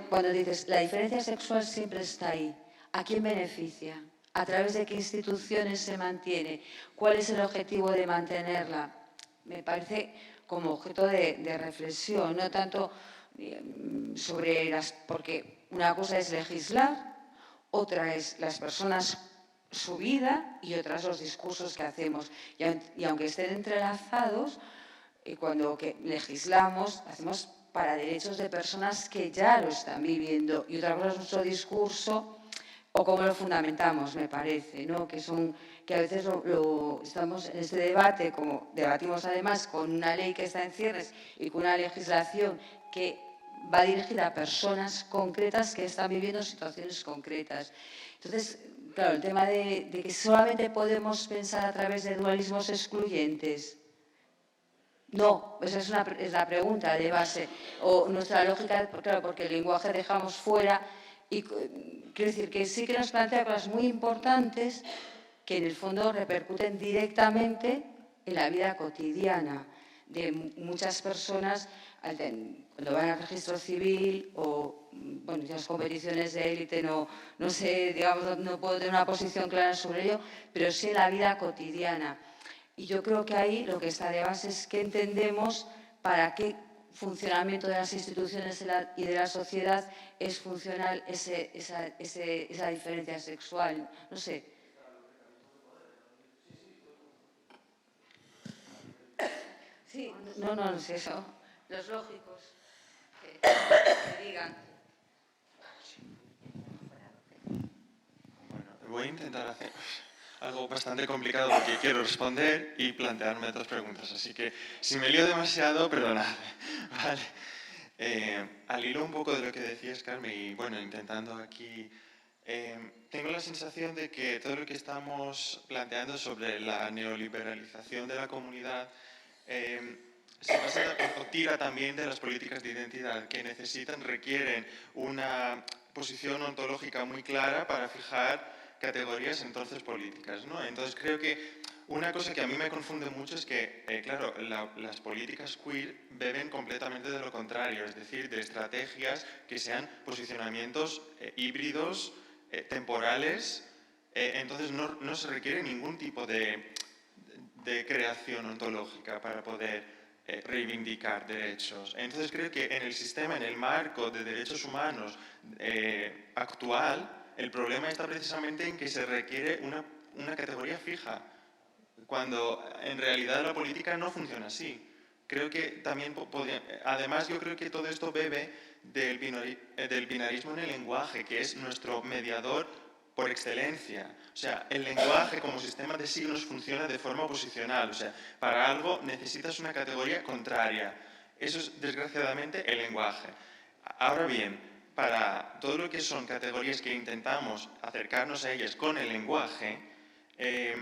cuando dices, la diferencia sexual siempre está ahí, ¿a quién beneficia? ¿A través de qué instituciones se mantiene? ¿Cuál es el objetivo de mantenerla? Me parece como objeto de reflexión, no tanto sobre porque una cosa es legislar, otra es las personas, su vida, y otras los discursos que hacemos. Y aunque estén entrelazados, cuando legislamos, hacemos para derechos de personas que ya lo están viviendo. Y otra cosa es nuestro discurso o cómo lo fundamentamos, me parece, ¿no? Que a veces estamos en este debate, como debatimos además con una ley que está en cierres y con una legislación que va dirigida a personas concretas que están viviendo situaciones concretas. Entonces, claro, el tema de que solamente podemos pensar a través de dualismos excluyentes. No, esa es la pregunta de base. O nuestra lógica, claro, porque el lenguaje dejamos fuera. Y quiero decir que sí que nos plantea cosas muy importantes que en el fondo repercuten directamente en la vida cotidiana de muchas personas cuando van al registro civil o, bueno, las competiciones de élite no sé, digamos, no puedo tener una posición clara sobre ello, pero sí en la vida cotidiana. Y yo creo que ahí lo que está de base es que entendemos para qué funcionamiento de las instituciones y de la sociedad es funcional esa diferencia sexual. No sé. Sí, no es eso. Los lógicos que digan. Bueno, voy a intentar hacer algo bastante complicado porque quiero responder y plantearme otras preguntas. Así que si me lío demasiado, perdonadme. Vale. Al hilo un poco de lo que decías, Carmen, y bueno, intentando aquí... tengo la sensación de que todo lo que estamos planteando sobre la neoliberalización de la comunidad se basa o tira también de las políticas de identidad que requieren una posición ontológica muy clara para fijar categorías entonces políticas, ¿no? Entonces creo que una cosa que a mí me confunde mucho es que, claro, las políticas queer beben completamente de lo contrario, es decir, de estrategias que sean posicionamientos híbridos, temporales, entonces no se requiere ningún tipo de creación ontológica para poder reivindicar derechos. Entonces creo que en el sistema, en el marco de derechos humanos actual, el problema está precisamente en que se requiere una categoría fija, cuando en realidad la política no funciona así. Creo que también además yo creo que todo esto bebe del binarismo en el lenguaje, que es nuestro mediador por excelencia. O sea, el lenguaje como sistema de signos funciona de forma oposicional. O sea, para algo necesitas una categoría contraria. Eso es, desgraciadamente, el lenguaje. Ahora bien, para todo lo que son categorías que intentamos acercarnos a ellas con el lenguaje,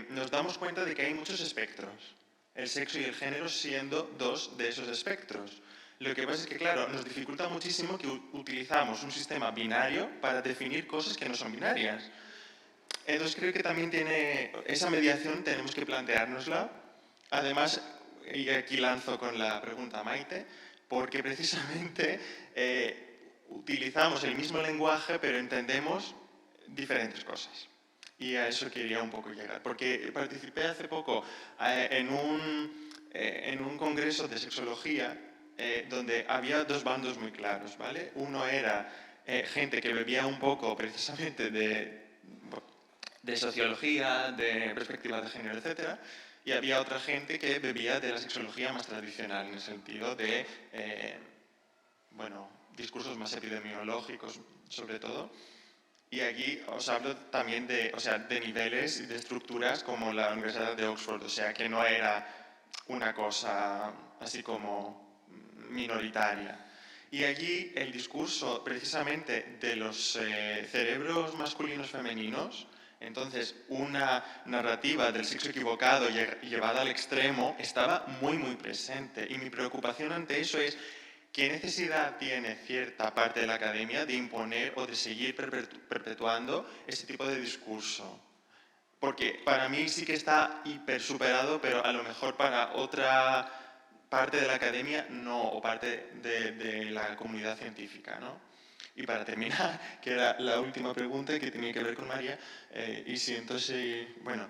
nos damos cuenta de que hay muchos espectros. El sexo y el género siendo dos de esos espectros. Lo que pasa es que, claro, nos dificulta muchísimo que utilizamos un sistema binario para definir cosas que no son binarias. Entonces creo que también esa mediación tenemos que planteárnosla. Además, y aquí lanzo con la pregunta a Maite, porque precisamente utilizamos el mismo lenguaje, pero entendemos diferentes cosas. Y a eso quería un poco llegar, porque participé hace poco en un congreso de sexología donde había dos bandos muy claros, ¿vale? Uno era gente que bebía un poco precisamente de sociología, de perspectiva de género, etc. Y había otra gente que bebía de la sexología más tradicional, en el sentido de, bueno, discursos más epidemiológicos, sobre todo. Y aquí os hablo también de niveles y de estructuras como la Universidad de Oxford, o sea, que no era una cosa así como minoritaria. Y allí el discurso precisamente de los cerebros masculinos femeninos, entonces una narrativa del sexo equivocado llevada al extremo, estaba muy, muy presente. Y mi preocupación ante eso es ¿qué necesidad tiene cierta parte de la academia de imponer o de seguir perpetuando ese tipo de discurso? Porque para mí sí que está hiper superado, pero a lo mejor para otra parte de la academia no, o parte de la comunidad científica, ¿no? Y para terminar, que era la última pregunta que tenía que ver con María, y si entonces, bueno,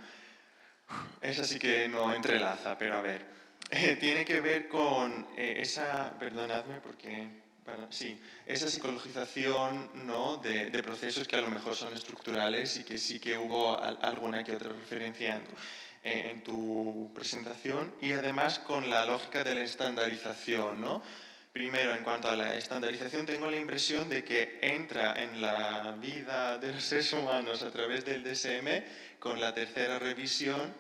esa sí que no entrelaza, pero a ver. Tiene que ver con perdonadme porque, bueno, sí, esa psicologización, ¿no? de procesos que a lo mejor son estructurales y que sí que hubo alguna que otra referencia en tu presentación, y además con la lógica de la estandarización, ¿no? Primero, en cuanto a la estandarización, tengo la impresión de que entra en la vida de los seres humanos a través del DSM con la tercera revisión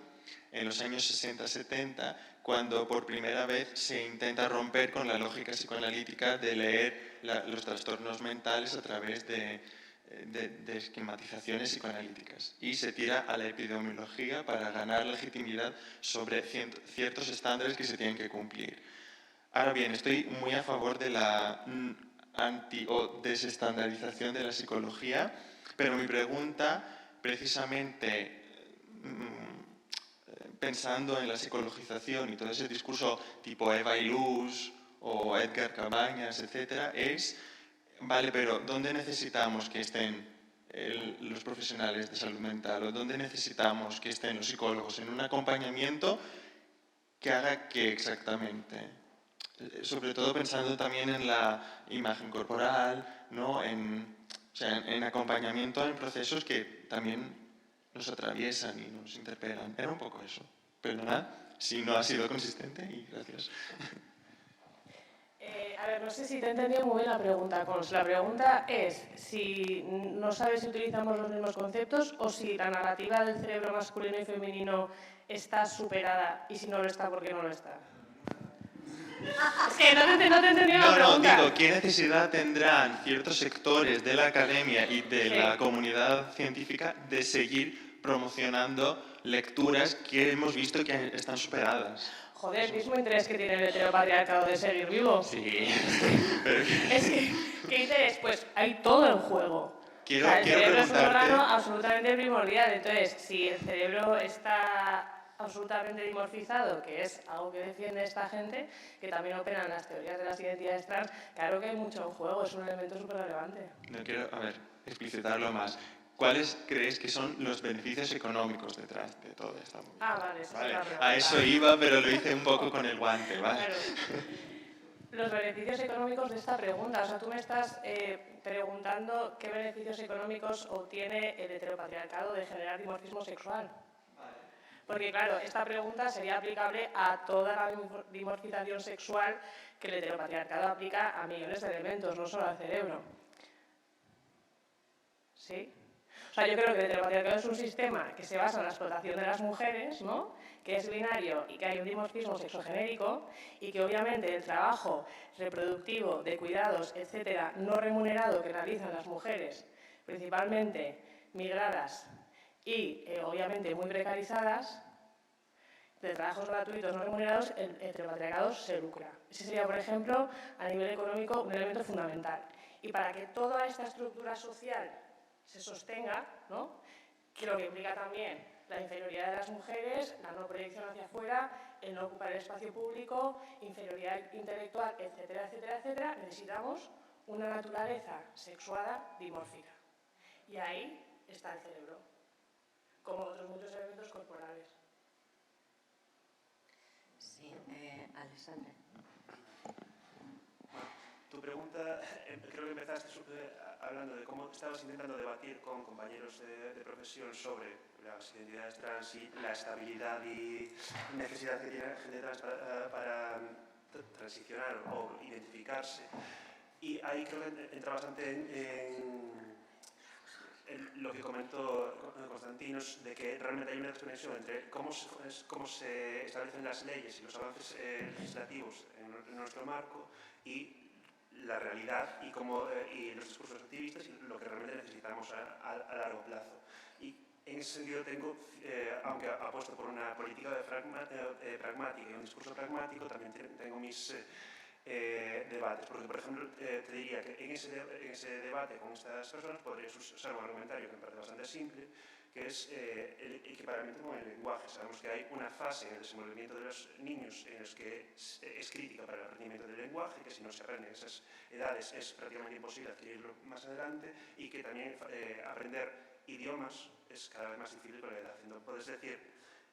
en los años 60-70, cuando por primera vez se intenta romper con la lógica psicoanalítica de leer los trastornos mentales a través de esquematizaciones psicoanalíticas. Y se tira a la epidemiología para ganar legitimidad sobre ciertos estándares que se tienen que cumplir. Ahora bien, estoy muy a favor de la anti- o desestandarización de la psicología, pero mi pregunta precisamente pensando en la psicologización y todo ese discurso tipo Eva Illouz o Edgar Cabañas, etcétera, es, vale, pero ¿dónde necesitamos que estén los profesionales de salud mental o dónde necesitamos que estén los psicólogos? En un acompañamiento que haga qué exactamente. Sobre todo pensando también en la imagen corporal, ¿no? O sea, en acompañamiento en procesos que también nos atraviesan y nos interpelan. Era un poco eso. Perdonad si no ha sido consistente y gracias. A ver, no sé si te he entendido muy bien la pregunta, Cons. La pregunta es si no sabes si utilizamos los mismos conceptos o si la narrativa del cerebro masculino y femenino está superada y si no lo está, ¿por qué no lo está? Es que no te he entendido la pregunta. No, digo, ¿qué necesidad tendrán ciertos sectores de la academia y de la comunidad científica de seguir promocionando lecturas que hemos visto que están superadas? Joder, el mismo interés que tiene el heteropatriarcado de seguir vivo. Sí. Es que, ¿qué interés? Pues hay todo en juego. Quiero el cerebro es un preguntarte... órgano absolutamente primordial. Entonces, si el cerebro está absolutamente dimorfizado, que es algo que defiende esta gente, que también operan las teorías de las identidades trans, claro que hay mucho en juego, es un elemento súper relevante. No quiero, explicitarlo más. ¿Cuáles creéis que son los beneficios económicos detrás de todo esto? Vale, esa es la pregunta. A eso iba, pero lo hice un poco con el guante, ¿vale? Claro. Los beneficios económicos de esta pregunta. O sea, tú me estás preguntando qué beneficios económicos obtiene el heteropatriarcado de generar dimorfismo sexual. Porque, claro, esta pregunta sería aplicable a toda la dimorfización sexual que el heteropatriarcado aplica a millones de elementos, no solo al cerebro. ¿Sí? O sea, yo creo que el heteropatriarcado es un sistema que se basa en la explotación de las mujeres, ¿no? Que es binario y que hay un dimorfismo sexogenérico y que obviamente el trabajo reproductivo, de cuidados, etcétera, no remunerado que realizan las mujeres, principalmente migradas y obviamente muy precarizadas, de trabajos gratuitos no remunerados, el heteropatriarcado se lucra. Ese sería, por ejemplo, a nivel económico, un elemento fundamental. Y para que toda esta estructura social se sostenga, ¿no? Que lo que implica también la inferioridad de las mujeres, la no proyección hacia afuera, el no ocupar el espacio público, inferioridad intelectual, etcétera, etcétera, etcétera, necesitamos una naturaleza sexuada dimórfica. Y ahí está el cerebro, como otros muchos elementos corporales. Sí, Alessandra. Tu pregunta, creo que empezaste hablando de cómo estabas intentando debatir con compañeros de profesión sobre las identidades trans y la estabilidad y necesidad que tiene la gente trans para transicionar o identificarse. Y ahí creo que entra bastante en lo que comentó Constantinos, de que realmente hay una desconexión entre cómo se establecen las leyes y los avances legislativos en nuestro marco y la realidad y los discursos activistas y lo que realmente necesitamos a largo plazo. Y en ese sentido aunque apuesto por una política pragmática y un discurso pragmático, también tengo mis debates. Porque, por ejemplo, te diría que en ese debate con estas personas podrías usar un argumentario que me parece bastante simple, que es el equiparamiento con el lenguaje. Sabemos que hay una fase en el desenvolvimiento de los niños en los que es crítica para el aprendimiento del lenguaje, que si no se aprende en esas edades es prácticamente imposible adquirirlo más adelante, y que también aprender idiomas es cada vez más difícil con la edad. Entonces, puedes decir,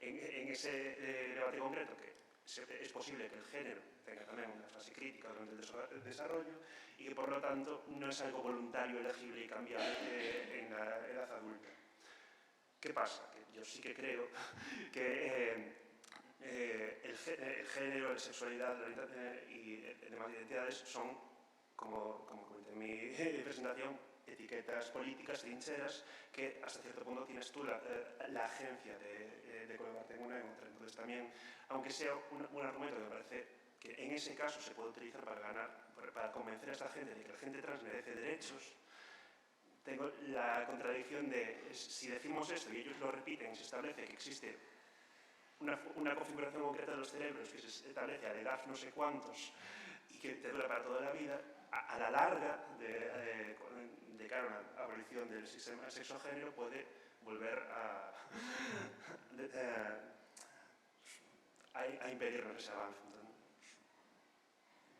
en ese debate concreto, que es posible que el género tenga también una fase crítica durante el desarrollo y que, por lo tanto, no es algo voluntario, elegible y cambiable en la edad adulta. ¿Qué pasa? Que yo sí que creo que el género, la sexualidad y demás identidades son, como comenté en mi presentación, etiquetas políticas, trincheras, que hasta cierto punto tienes tú la agencia de colocarte en una y en otra. Entonces también, aunque sea un argumento que me parece que en ese caso se puede utilizar para convencer a esta gente de que la gente trans merece derechos, tengo la contradicción de, si decimos esto y ellos lo repiten, se establece que existe una configuración concreta de los cerebros que se establece a la edad no sé cuántos y que te dura para toda la vida, a la larga, de cara a una abolición del sistema sexo-género, puede volver a impedir ese avance,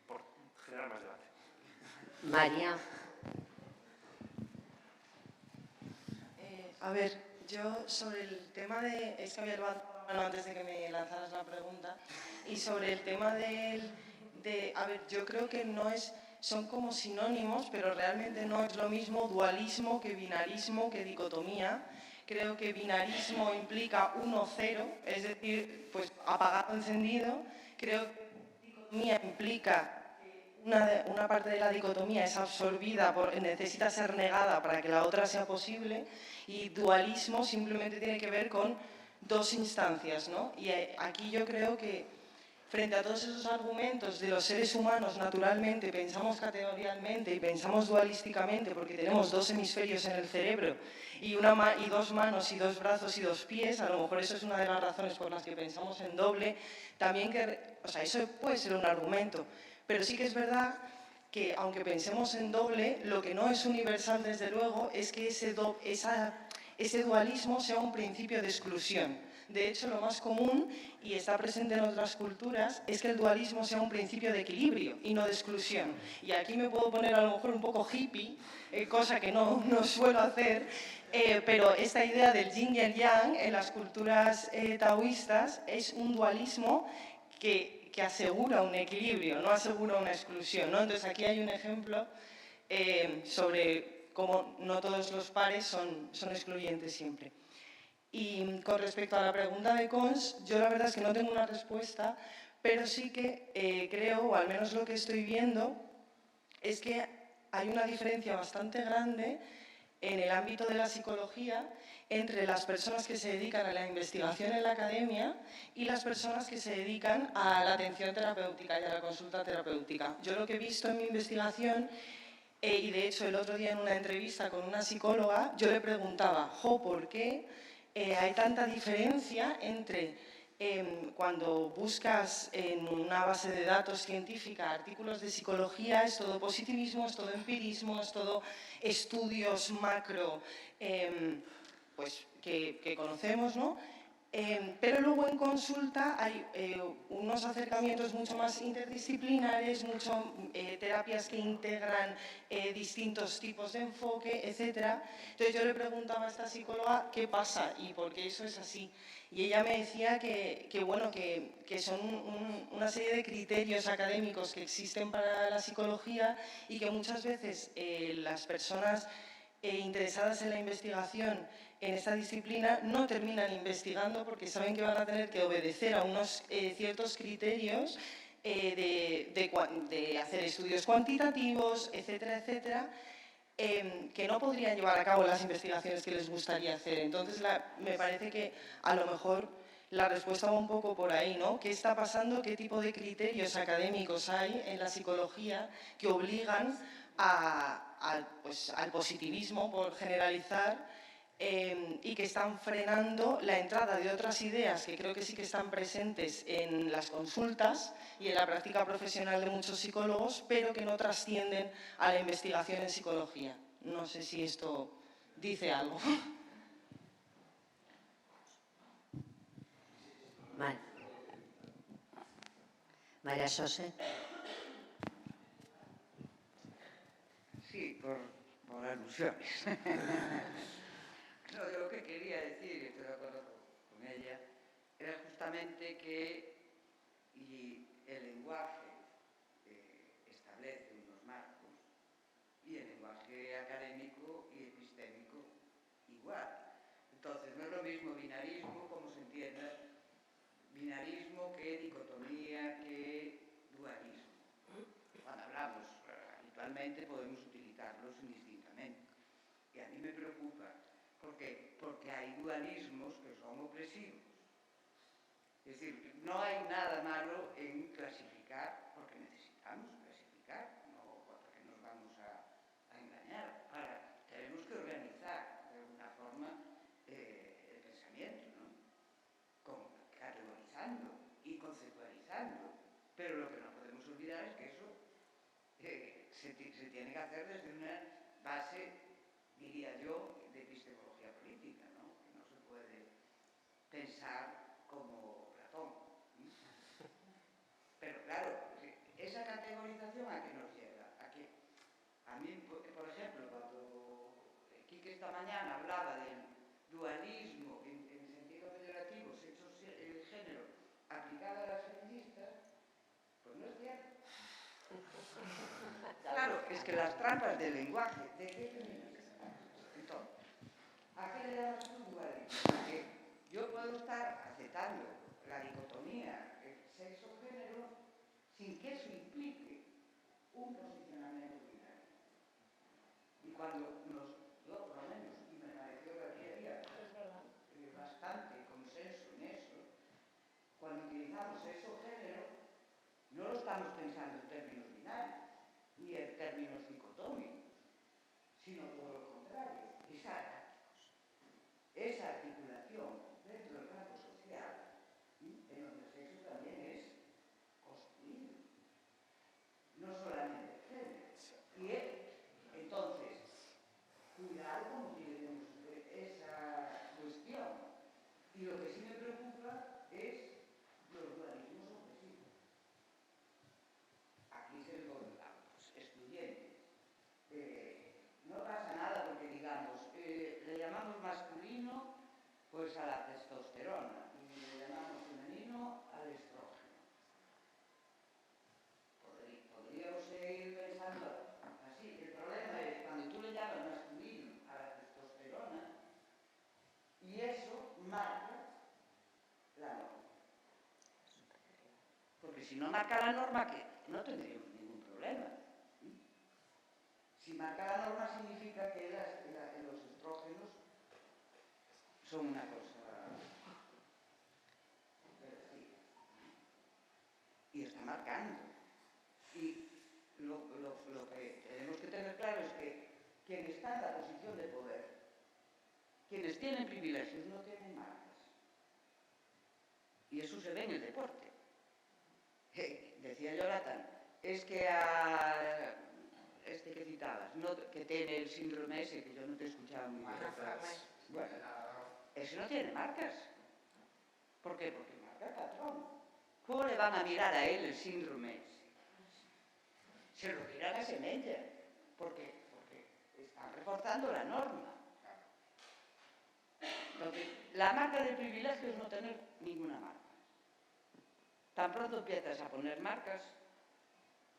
por generar más debate. María. A ver, yo sobre el tema de... Es que había levantado la mano antes de que me lanzaras la pregunta. Y sobre el tema a ver, yo creo que no es... Son como sinónimos, pero realmente no es lo mismo dualismo que binarismo, que dicotomía. Creo que binarismo implica 1-0, es decir, pues apagado, encendido. Creo que dicotomía implica una parte de la dicotomía es absorbida, necesita ser negada para que la otra sea posible, y dualismo simplemente tiene que ver con dos instancias, ¿no? Y aquí yo creo que frente a todos esos argumentos de los seres humanos, naturalmente pensamos categorialmente y pensamos dualísticamente porque tenemos dos hemisferios en el cerebro y dos manos y dos brazos y dos pies, a lo mejor eso es una de las razones por las que pensamos en doble, también o sea, eso puede ser un argumento. Pero sí que es verdad que, aunque pensemos en doble, lo que no es universal, desde luego, es que ese dualismo sea un principio de exclusión. De hecho, lo más común, y está presente en otras culturas, es que el dualismo sea un principio de equilibrio y no de exclusión. Y aquí me puedo poner a lo mejor un poco hippie, cosa que no suelo hacer, pero esta idea del yin y el yang en las culturas taoístas es un dualismo que asegura un equilibrio, no asegura una exclusión, ¿no? Entonces aquí hay un ejemplo sobre cómo no todos los pares son excluyentes siempre. Y con respecto a la pregunta de Cons, yo la verdad es que no tengo una respuesta, pero sí que creo, o al menos lo que estoy viendo, es que hay una diferencia bastante grande en el ámbito de la psicología entre las personas que se dedican a la investigación en la academia y las personas que se dedican a la atención terapéutica y a la consulta terapéutica. Yo lo que he visto en mi investigación, y de hecho el otro día en una entrevista con una psicóloga, yo le preguntaba, ¿por qué hay tanta diferencia entre cuando buscas en una base de datos científica artículos de psicología, es todo positivismo, es todo empirismo, es todo estudios macro pues, que conocemos, ¿no? Pero luego en consulta hay unos acercamientos mucho más interdisciplinares, terapias que integran distintos tipos de enfoque, etc. Entonces yo le preguntaba a esta psicóloga qué pasa y por qué eso es así. Y ella me decía que son una serie de criterios académicos que existen para la psicología y que muchas veces las personas interesadas en la investigación en esta disciplina no terminan investigando porque saben que van a tener que obedecer a unos ciertos criterios de hacer estudios cuantitativos, etcétera, etcétera, que no podrían llevar a cabo las investigaciones que les gustaría hacer. Entonces, me parece que a lo mejor la respuesta va un poco por ahí, ¿no? ¿Qué está pasando? ¿Qué tipo de criterios académicos hay en la psicología que obligan al positivismo, por generalizar, y que están frenando la entrada de otras ideas que creo que sí que están presentes en las consultas y en la práctica profesional de muchos psicólogos, pero que no trascienden a la investigación en psicología? No sé si esto dice algo. Vale. María José. Sí, por alusiones. No, yo lo que quería decir, y estoy de acuerdo con ella, era justamente que el lenguaje establece unos marcos y el lenguaje académico y epistémico igual. Entonces, no es lo mismo binarismo, como se entienda, binarismo que dicotomía, que dualismo. Cuando hablamos habitualmente podemos utilizarlos indistintamente. Y a mí me preocupa. ¿Por qué? Porque hay dualismos que son opresivos. Es decir, no hay nada malo en clasificar, porque necesitamos clasificar, no porque nos vamos a engañar. Ahora, tenemos que organizar de alguna forma el pensamiento, ¿no? Categorizando y conceptualizando. Pero lo que no podemos olvidar es que eso se tiene que hacer desde una base, diría yo, de epistemología política, ¿no? Que no se puede pensar como Platón. esta mañana hablaba del dualismo en sentido peyorativo, sexo género, aplicado a las feministas, pues no es cierto. Claro, es que las trampas del lenguaje, ¿de qué feministas? Entonces, ¿a qué le llamas tú dualismo? Porque yo puedo estar aceptando la dicotomía sexo-género sin que eso implique un posicionamiento binario. Y cuando yo por lo menos, y me pareció que aquí había bastante consenso en eso, cuando utilizamos sexo-género, no lo estamos pensando en términos binarios, ni en términos dicotómicos, sino por lo contrario, esa articulación dentro del campo social, en donde el sexo también es construido, no solamente género. Y entonces, cuidado con utilizemos esa cuestión. Y lo que sí me preocupa es los dualismos obsesivos. Aquí se lo excluyentes. No pasa nada porque digamos, le llamamos masculino pues a la testosterona y le llamamos femenino al estrógeno. Podríamos seguir pensando así. El problema es cuando tú le llamas masculino a la testosterona y eso marca la norma. Porque si no marca la norma, que no tendríamos ningún problema. Si marca la norma significa que los estrógenos son una cosa y está marcando. Y lo que tenemos que tener claro es que quien está en la posición de poder, quienes tienen privilegios no tienen marcas. Y eso se ve en el deporte. Decía Jonathan, es que a este que citabas, que tiene el síndrome ese, que yo no te escuchaba muy bien. Bueno, ese no tiene marcas. ¿Por qué? Porque marca el patrón. ¿Cómo le van a mirar a él el síndrome ese? Se lo miran a Semenya. Porque están reforzando la norma. Entonces, la marca del privilegio es no tener ninguna marca. Tan pronto empiezas a poner marcas,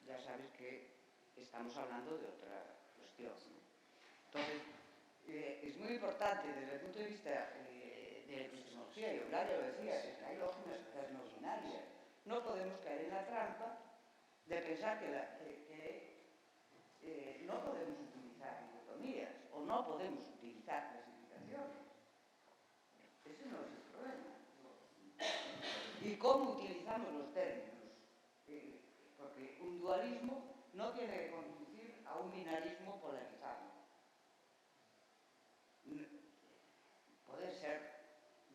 ya sabes que estamos hablando de otra cuestión. Entonces, es muy importante desde el punto de vista de la epistemología, y Eulalia lo decía, es que hay lógicas no binarias. No podemos caer en la trampa de pensar que no podemos utilizar dicotomías o no podemos utilizar clasificaciones. Ese no es el problema. ¿Y cómo utilizamos los términos? Porque un dualismo no tiene que conducir a un binarismo polarizado. Puede ser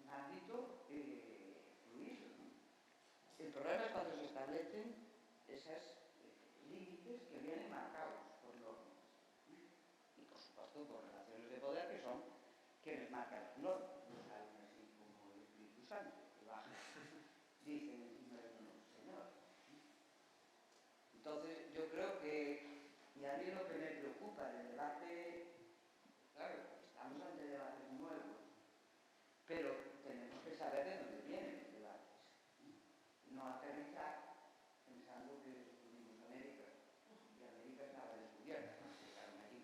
un ámbito fluido, ¿no? El problema es cuando se establecen esos límites que vienen marcados por normas. Y por supuesto por relaciones de poder que son quienes marcan las normas. No salen así como el Espíritu Santo, que baja, dicen encima de unos señores. Entonces yo creo que, y a mí lo que me preocupa del debate, claro, estamos ante debates nuevos, pero tenemos que saber de dónde vienen los debates. No aterrizar pensando que descubrimos América, y América estaba descubierta, no llegaron allí.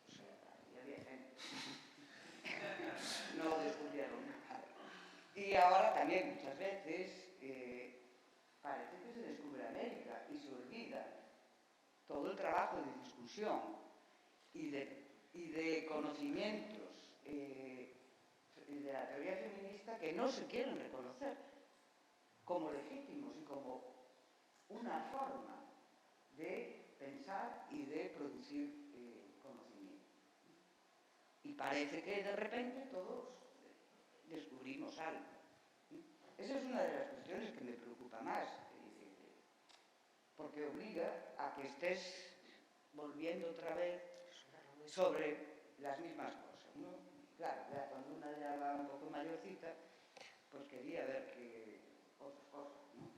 O sea, había gente. No descubrieron nada. Y ahora también muchas veces parece que se descubre América y se olvida todo el trabajo de discusión y de conocimientos de la teoría feminista que no se quieren reconocer como legítimos y como una forma de pensar y de producir conocimiento. Y parece que de repente todos descubrimos algo. Esa es una de las cuestiones que me preocupa más, porque obliga a que estés volviendo otra vez sobre las mismas cosas, ¿no? Claro, ya cuando una ya va un poco mayorcita, pues quería ver que otras cosas, ¿no?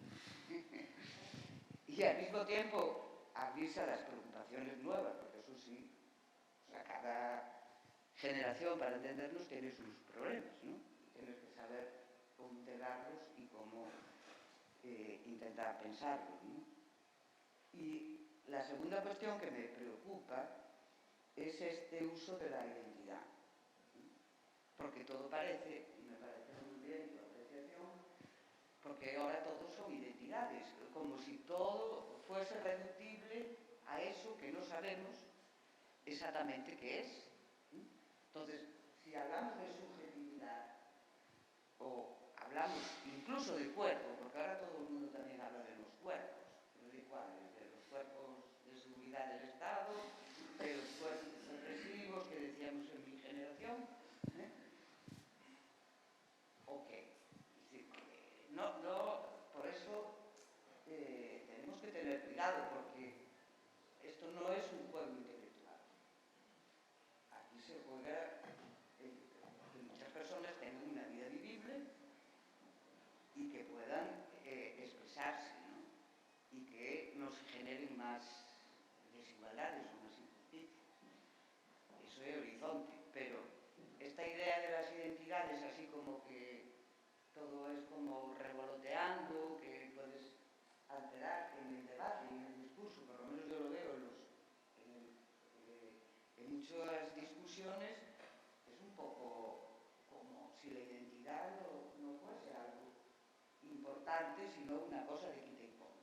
Y al mismo tiempo abrirse a las preocupaciones nuevas, porque eso sí, o sea, generación, para entendernos, tiene sus problemas, ¿no? Tienes que saber cómo integrarlos y cómo intentar pensarlos, ¿no? Y la segunda cuestión que me preocupa es este uso de la identidad, ¿no? Porque todo parece, y me parece muy bien tu apreciación, porque ahora todos son identidades, como si todo fuese reductible a eso que no sabemos exactamente qué es. Entonces, si hablamos de subjetividad o hablamos incluso de cuerpo, porque ahora todo el mundo también habla de los cuerpos, pero ¿de cuáles? De los cuerpos de seguridad del Estado, de los cuerpos represivos que decíamos en mi generación, ¿eh? ¿O qué? Es decir, por eso tenemos que tener cuidado, porque esto no es un juego intelectual. Aquí se juega que muchas personas tengan una vida vivible y que puedan expresarse, ¿no? Y que no se generen más desigualdades o más injusticias. Eso es horizonte, pero esta idea de las identidades, así como que todo es como revoloteando, que puedes alterar en el debate y en el discurso, por lo menos yo lo veo en muchas discusiones, es un poco como si la identidad no fuese algo importante, sino una cosa de quita y pon,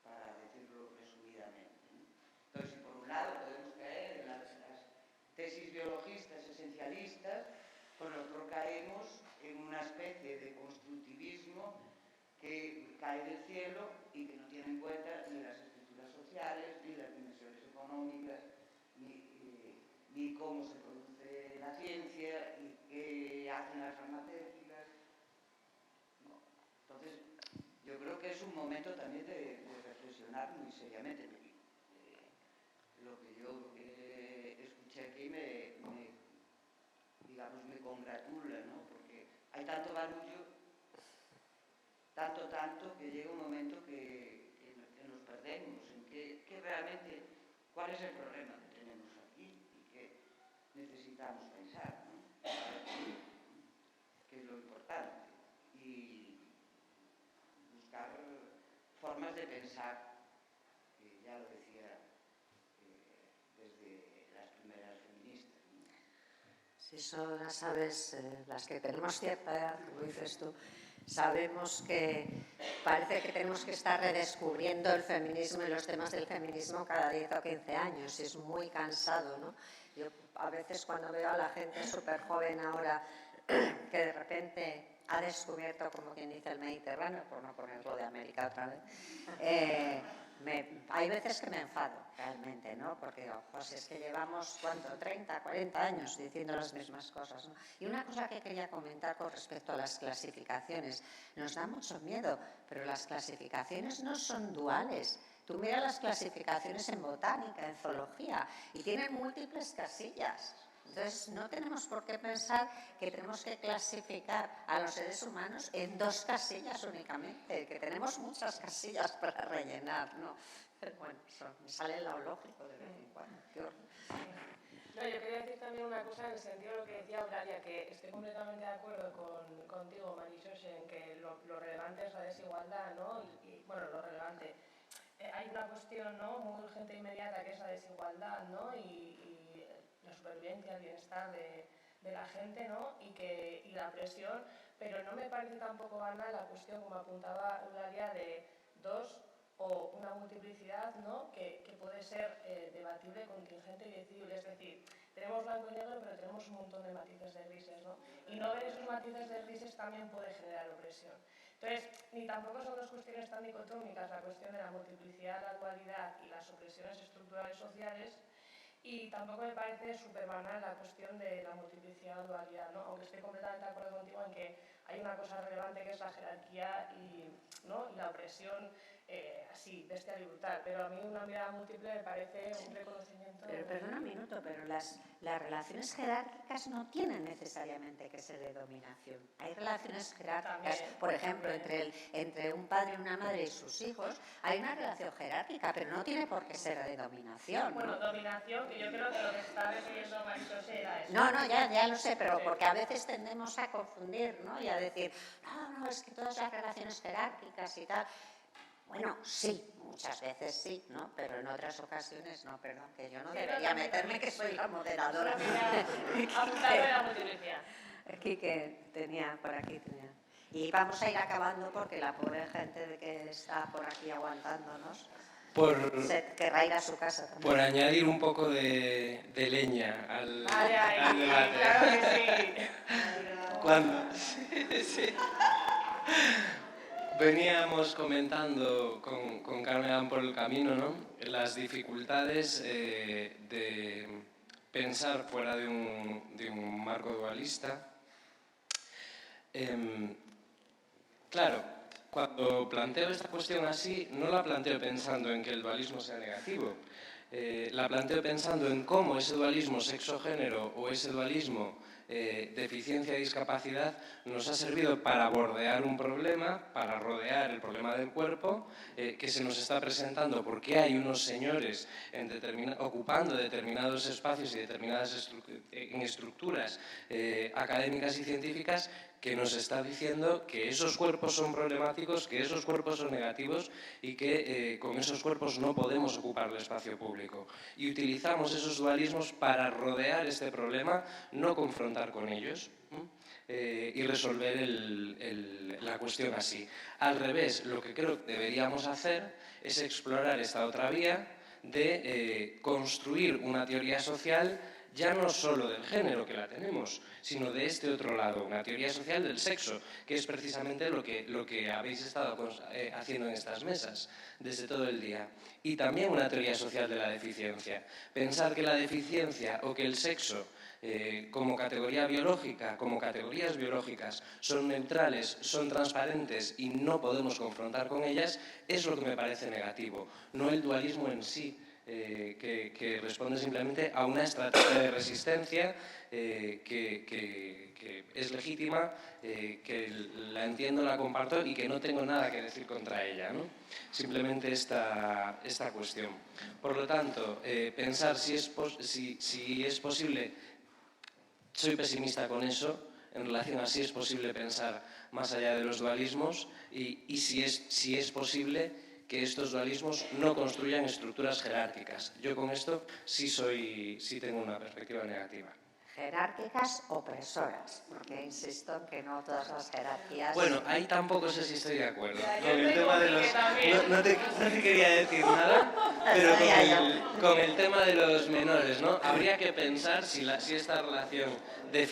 para decirlo resumidamente, ¿no? Entonces, si por un lado podemos caer en las tesis biologistas esencialistas, por otro caemos en una especie de constructivismo que cae del cielo y que no tiene en cuenta ni las estructuras sociales, ni las dimensiones económicas, ni cómo se produce la ciencia, y qué hacen las farmacéuticas. No. Entonces, yo creo que es un momento también de reflexionar muy seriamente. Lo que yo escuché aquí digamos, me congratula, ¿no? Porque hay tanto barullo, tanto, que llega un momento que nos perdemos en que realmente, cuál es el problema que tenemos aquí y que necesitamos pensar, ¿no? Que es lo importante. Y buscar formas de pensar, que ya lo decía desde las primeras feministas, ¿no? Si son las aves, las que tenemos cierta edad, como dices tú, sabemos que parece que tenemos que estar redescubriendo el feminismo y los temas del feminismo cada 10 o 15 años. Y es muy cansado, ¿no? Yo a veces cuando veo a la gente súper joven ahora que de repente ha descubierto, como quien dice, el Mediterráneo, por no ponerlo de América otra vez, hay veces que me enfado realmente, ¿no? Porque digo, pues es que llevamos, ¿cuánto? 30, 40 años diciendo las mismas cosas, ¿no? Y una cosa que quería comentar con respecto a las clasificaciones, nos da mucho miedo, pero las clasificaciones no son duales. Tú miras las clasificaciones en botánica, en zoología, y tienen múltiples casillas. Entonces, no tenemos por qué pensar que tenemos que clasificar a los seres humanos en 2 casillas únicamente, que tenemos muchas casillas para rellenar, ¿no? Pero bueno, eso me sale lo lógico de vez en cuando. No, yo quería decir también una cosa en el sentido de lo que decía Eulalia, que estoy completamente de acuerdo contigo, Marisol, en que lo relevante es la desigualdad, ¿no? Y bueno, lo relevante. Hay una cuestión, ¿no?, muy urgente e inmediata, que es la desigualdad, ¿no? Y la supervivencia, el bienestar de la gente, ¿no? Y la presión, pero no me parece tampoco banal la cuestión, como apuntaba Eulalia, de 2 o una multiplicidad, ¿no?, que puede ser debatible, contingente y decidible. Es decir, tenemos blanco y negro, pero tenemos un montón de matices de grises, ¿no? Y no ver esos matices de grises también puede generar opresión. Entonces, ni tampoco son 2 cuestiones tan dicotómicas, la cuestión de la multiplicidad, la dualidad y las opresiones estructurales sociales, y tampoco me parece súper banal la cuestión de la multiplicidad o dualidad, ¿no? Aunque estoy completamente de acuerdo contigo en que hay una cosa relevante que es la jerarquía ¿no?, y la opresión así, bestial y brutal, pero a mí una mirada múltiple me parece un reconocimiento... Pero perdona un minuto, pero las relaciones jerárquicas no tienen necesariamente que ser de dominación. Hay relaciones jerárquicas, por ejemplo, entre un padre y una madre y sus hijos, hay una relación jerárquica, pero no tiene por qué ser de dominación, ¿no? Bueno, dominación, que yo creo que lo que está refiriendo Marisol era eso. No, ya lo sé, pero porque a veces tendemos a confundir, ¿no? Y a decir, no, es que todas las relaciones jerárquicas y tal. Bueno, sí, muchas veces sí, ¿no? Pero en otras ocasiones no, perdón, que yo no debería meterme, que soy la moderadora. Apuntado de la multiplicidad. Que tenía, por aquí tenía. Y vamos a ir acabando porque la pobre gente que está por aquí aguantándonos se querrá ir a su casa también. Por añadir un poco de leña al debate. Claro que sí. Sí. Veníamos comentando con Carmen por el camino, ¿no? Las dificultades de pensar fuera de un marco dualista. Claro, cuando planteo esta cuestión así, no la planteo pensando en que el dualismo sea negativo. La planteo pensando en cómo ese dualismo sexo-género o ese dualismo deficiencia y discapacidad nos ha servido para bordear un problema, para rodear el problema del cuerpo que se nos está presentando porque hay unos señores ocupando determinados espacios y determinadas estructuras académicas y científicas que nos está diciendo que esos cuerpos son problemáticos, que esos cuerpos son negativos y que con esos cuerpos no podemos ocupar el espacio público. Y utilizamos esos dualismos para rodear este problema, no confrontar con ellos y resolver la cuestión así. Al revés, lo que creo que deberíamos hacer es explorar esta otra vía de construir una teoría social ya no solo del género, que la tenemos, sino de este otro lado, una teoría social del sexo, que es precisamente lo que habéis estado haciendo en estas mesas desde todo el día. Y también una teoría social de la deficiencia. Pensar que la deficiencia o que el sexo como categoría biológica, como categorías biológicas, son neutrales, son transparentes y no podemos confrontar con ellas, es lo que me parece negativo, no el dualismo en sí. Que responde simplemente a una estrategia de resistencia que es legítima, que la entiendo, la comparto y que no tengo nada que decir contra ella, ¿no? Simplemente esta cuestión. Por lo tanto, pensar si es posible, soy pesimista con eso, en relación a si es posible pensar más allá de los dualismos y si es posible que estos dualismos no construyan estructuras jerárquicas. Yo con esto sí tengo una perspectiva negativa. Jerárquicas opresoras, porque insisto en que no todas las jerarquías... Bueno, ahí tampoco sé si estoy de acuerdo. Con el tema de los... No te quería decir nada, pero con el tema de los menores, ¿no? Habría que pensar si las relaciones de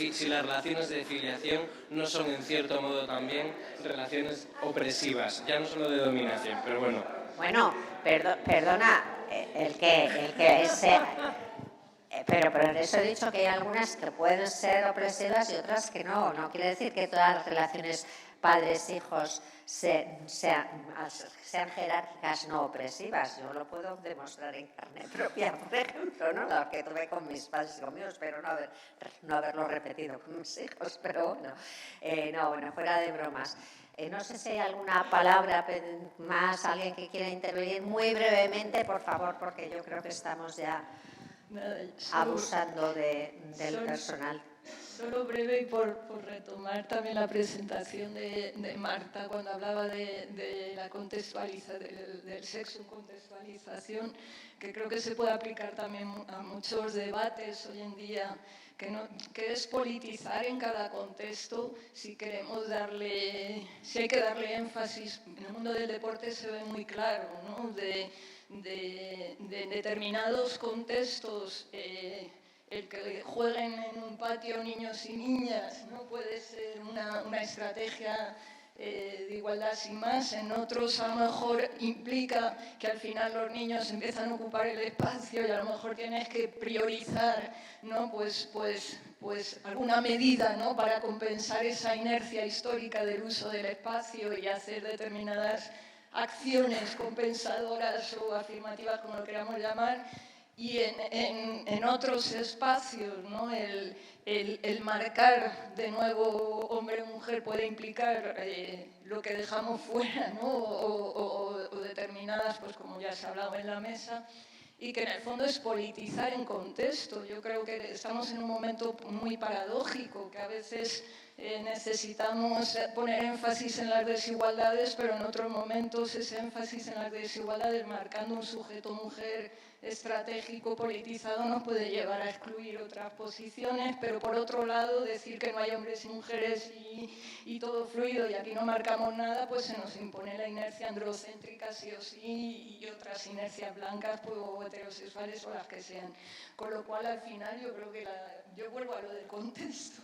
filiación no son en cierto modo también relaciones opresivas, ya no solo de dominación, pero bueno. Bueno, perdona, el que es... Pero por eso he dicho que hay algunas que pueden ser opresivas y otras que no. No quiere decir que todas las relaciones padres-hijos sean jerárquicas no opresivas. Yo lo puedo demostrar en carne propia, por ejemplo, ¿no? Lo que tuve con mis padres y conmigo, espero no haberlo repetido con mis hijos, pero bueno, fuera de bromas. No sé si hay alguna palabra más, alguien que quiera intervenir muy brevemente, por favor, porque yo creo que estamos ya abusando del personal. Solo breve y por retomar también la presentación de Marta cuando hablaba de la del sexo en contextualización, que creo que se puede aplicar también a muchos debates hoy en día, que es politizar en cada contexto si hay que darle énfasis. En el mundo del deporte se ve muy claro, ¿no? De determinados contextos, el que jueguen en un patio niños y niñas no puede ser una estrategia de igualdad sin más. En otros a lo mejor implica que al final los niños empiezan a ocupar el espacio y a lo mejor tienes que priorizar, ¿no? pues alguna medida, ¿no? Para compensar esa inercia histórica del uso del espacio y hacer determinadas acciones compensadoras o afirmativas, como lo queramos llamar, Y en otros espacios, ¿no? El marcar de nuevo hombre o mujer puede implicar lo que dejamos fuera, ¿no? o determinadas, pues como ya se ha hablado en la mesa, y que en el fondo es politizar en contexto. Yo creo que estamos en un momento muy paradójico, que a veces necesitamos poner énfasis en las desigualdades, pero en otros momentos ese énfasis en las desigualdades, marcando un sujeto mujer estratégico politizado, nos puede llevar a excluir otras posiciones, pero por otro lado decir que no hay hombres y mujeres y todo fluido y aquí no marcamos nada, pues se nos impone la inercia androcéntrica sí o sí y otras inercias blancas pues, o heterosexuales o las que sean. Con lo cual al final yo creo que yo vuelvo a lo del contexto,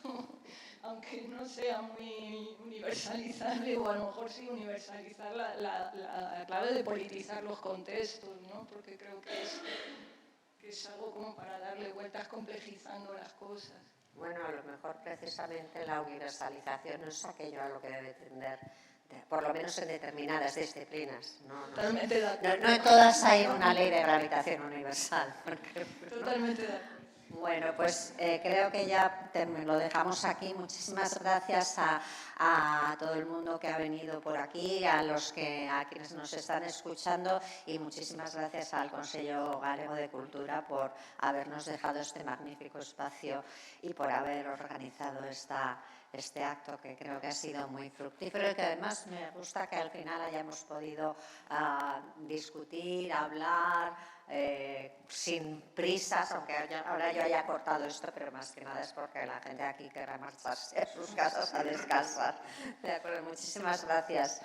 aunque no sea muy universalizable, o a lo mejor sí universalizar la clave de politizar los contextos, ¿no? Porque creo que es algo como para darle vueltas complejizando las cosas. Bueno, a lo mejor precisamente la universalización no es aquello a lo que debe tender, por lo menos en determinadas disciplinas. Totalmente de acuerdo. No en todas hay una ley de gravitación universal. Totalmente de acuerdo. Bueno, pues creo que ya lo dejamos aquí. Muchísimas gracias a todo el mundo que ha venido por aquí, a quienes nos están escuchando y muchísimas gracias al Consejo Galego de Cultura por habernos dejado este magnífico espacio y por haber organizado este acto que creo que ha sido muy fructífero y que además me gusta que al final hayamos podido discutir, hablar, sin prisas, aunque ahora yo haya cortado esto, pero más que nada es porque la gente aquí querrá marcharse a sus casas a descansar. De acuerdo, muchísimas gracias.